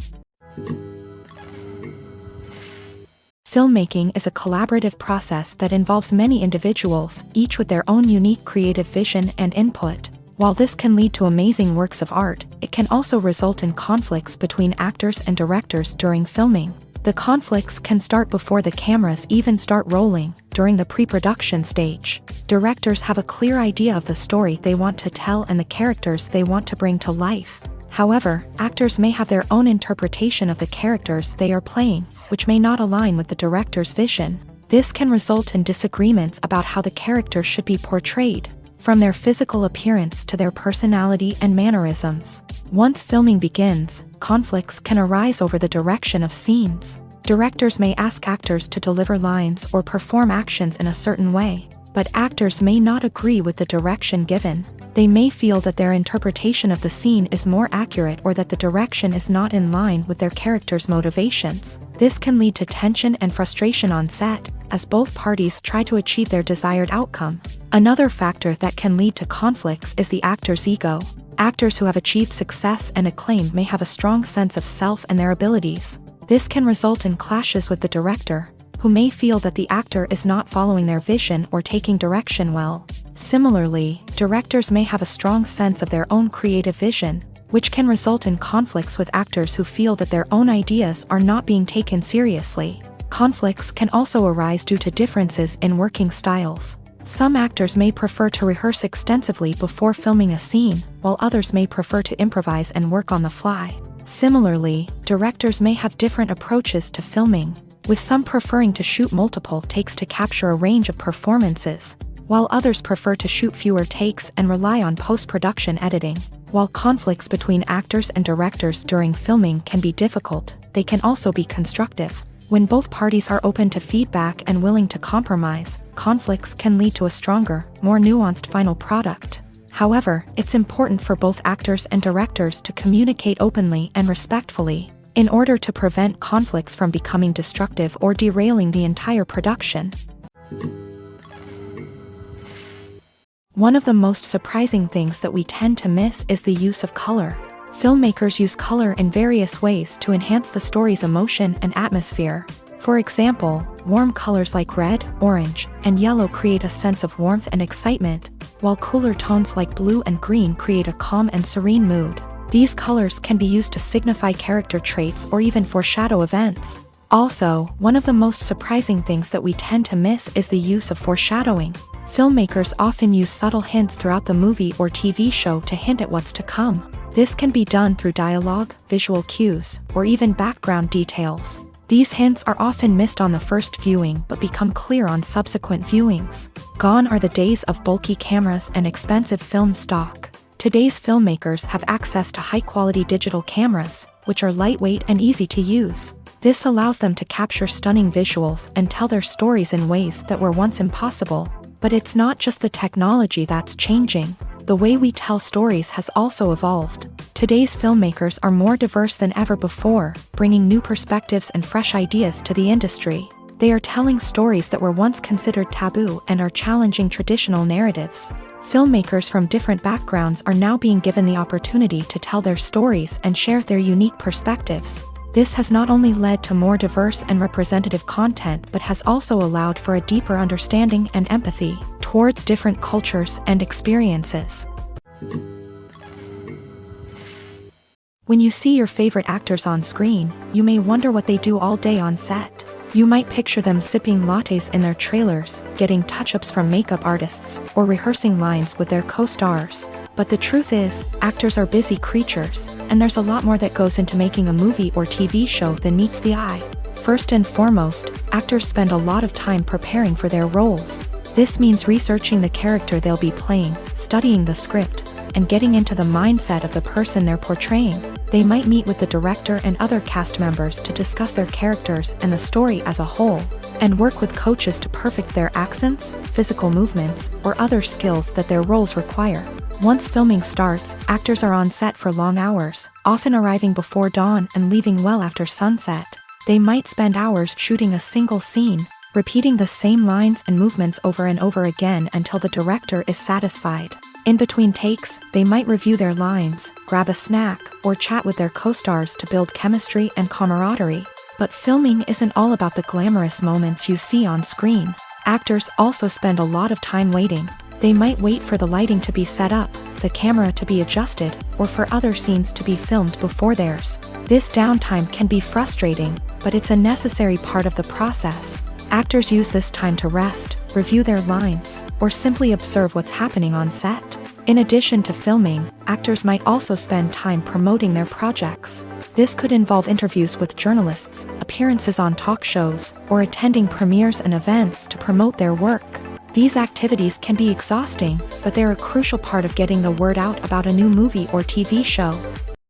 Filmmaking is a collaborative process that involves many individuals, each with their own unique creative vision and input. While this can lead to amazing works of art, it can also result in conflicts between actors and directors during filming. The conflicts can start before the cameras even start rolling, during the pre-production stage. Directors have a clear idea of the story they want to tell and the characters they want to bring to life. However, actors may have their own interpretation of the characters they are playing, which may not align with the director's vision. This can result in disagreements about how the character should be portrayed, from their physical appearance to their personality and mannerisms. Once filming begins, conflicts can arise over the direction of scenes. Directors may ask actors to deliver lines or perform actions in a certain way, but actors may not agree with the direction given. They may feel that their interpretation of the scene is more accurate or that the direction is not in line with their character's motivations. This can lead to tension and frustration on set, as both parties try to achieve their desired outcome. Another factor that can lead to conflicts is the actor's ego. Actors who have achieved success and acclaim may have a strong sense of self and their abilities. This can result in clashes with the director, who may feel that the actor is not following their vision or taking direction well. Similarly, directors may have a strong sense of their own creative vision, which can result in conflicts with actors who feel that their own ideas are not being taken seriously. Conflicts can also arise due to differences in working styles. Some actors may prefer to rehearse extensively before filming a scene, while others may prefer to improvise and work on the fly. Similarly, directors may have different approaches to filming, with some preferring to shoot multiple takes to capture a range of performances, while others prefer to shoot fewer takes and rely on post-production editing. While conflicts between actors and directors during filming can be difficult, they can also be constructive. When both parties are open to feedback and willing to compromise, conflicts can lead to a stronger, more nuanced final product. However, it's important for both actors and directors to communicate openly and respectfully, in order to prevent conflicts from becoming destructive or derailing the entire production. One of the most surprising things that we tend to miss is the use of color. Filmmakers use color in various ways to enhance the story's emotion and atmosphere. For example, warm colors like red, orange, and yellow create a sense of warmth and excitement, while cooler tones like blue and green create a calm and serene mood. These colors can be used to signify character traits or even foreshadow events. Also, one of the most surprising things that we tend to miss is the use of foreshadowing. Filmmakers often use subtle hints throughout the movie or TV show to hint at what's to come. This can be done through dialogue, visual cues, or even background details. These hints are often missed on the first viewing but become clear on subsequent viewings. Gone are the days of bulky cameras and expensive film stock. Today's filmmakers have access to high-quality digital cameras, which are lightweight and easy to use. This allows them to capture stunning visuals and tell their stories in ways that were once impossible. But it's not just the technology that's changing. The way we tell stories has also evolved. Today's filmmakers are more diverse than ever before, bringing new perspectives and fresh ideas to the industry. They are telling stories that were once considered taboo and are challenging traditional narratives. Filmmakers from different backgrounds are now being given the opportunity to tell their stories and share their unique perspectives. This has not only led to more diverse and representative content but has also allowed for a deeper understanding and empathy towards different cultures and experiences. When you see your favorite actors on screen, you may wonder what they do all day on set. You might picture them sipping lattes in their trailers, getting touch-ups from makeup artists, or rehearsing lines with their co-stars. But the truth is, actors are busy creatures, and there's a lot more that goes into making a movie or TV show than meets the eye. First and foremost, actors spend a lot of time preparing for their roles. This means researching the character they'll be playing, studying the script, and getting into the mindset of the person they're portraying. They might meet with the director and other cast members to discuss their characters and the story as a whole, and work with coaches to perfect their accents, physical movements, or other skills that their roles require. Once filming starts, actors are on set for long hours, often arriving before dawn and leaving well after sunset. They might spend hours shooting a single scene, repeating the same lines and movements over and over again until the director is satisfied. In between takes, they might review their lines, grab a snack, or chat with their co-stars to build chemistry and camaraderie. But filming isn't all about the glamorous moments you see on screen. Actors also spend a lot of time waiting. They might wait for the lighting to be set up, the camera to be adjusted, or for other scenes to be filmed before theirs. This downtime can be frustrating, but it's a necessary part of the process. Actors use this time to rest, review their lines, or simply observe what's happening on set. In addition to filming, actors might also spend time promoting their projects. This could involve interviews with journalists, appearances on talk shows, or attending premieres and events to promote their work. These activities can be exhausting, but they're a crucial part of getting the word out about a new movie or TV show.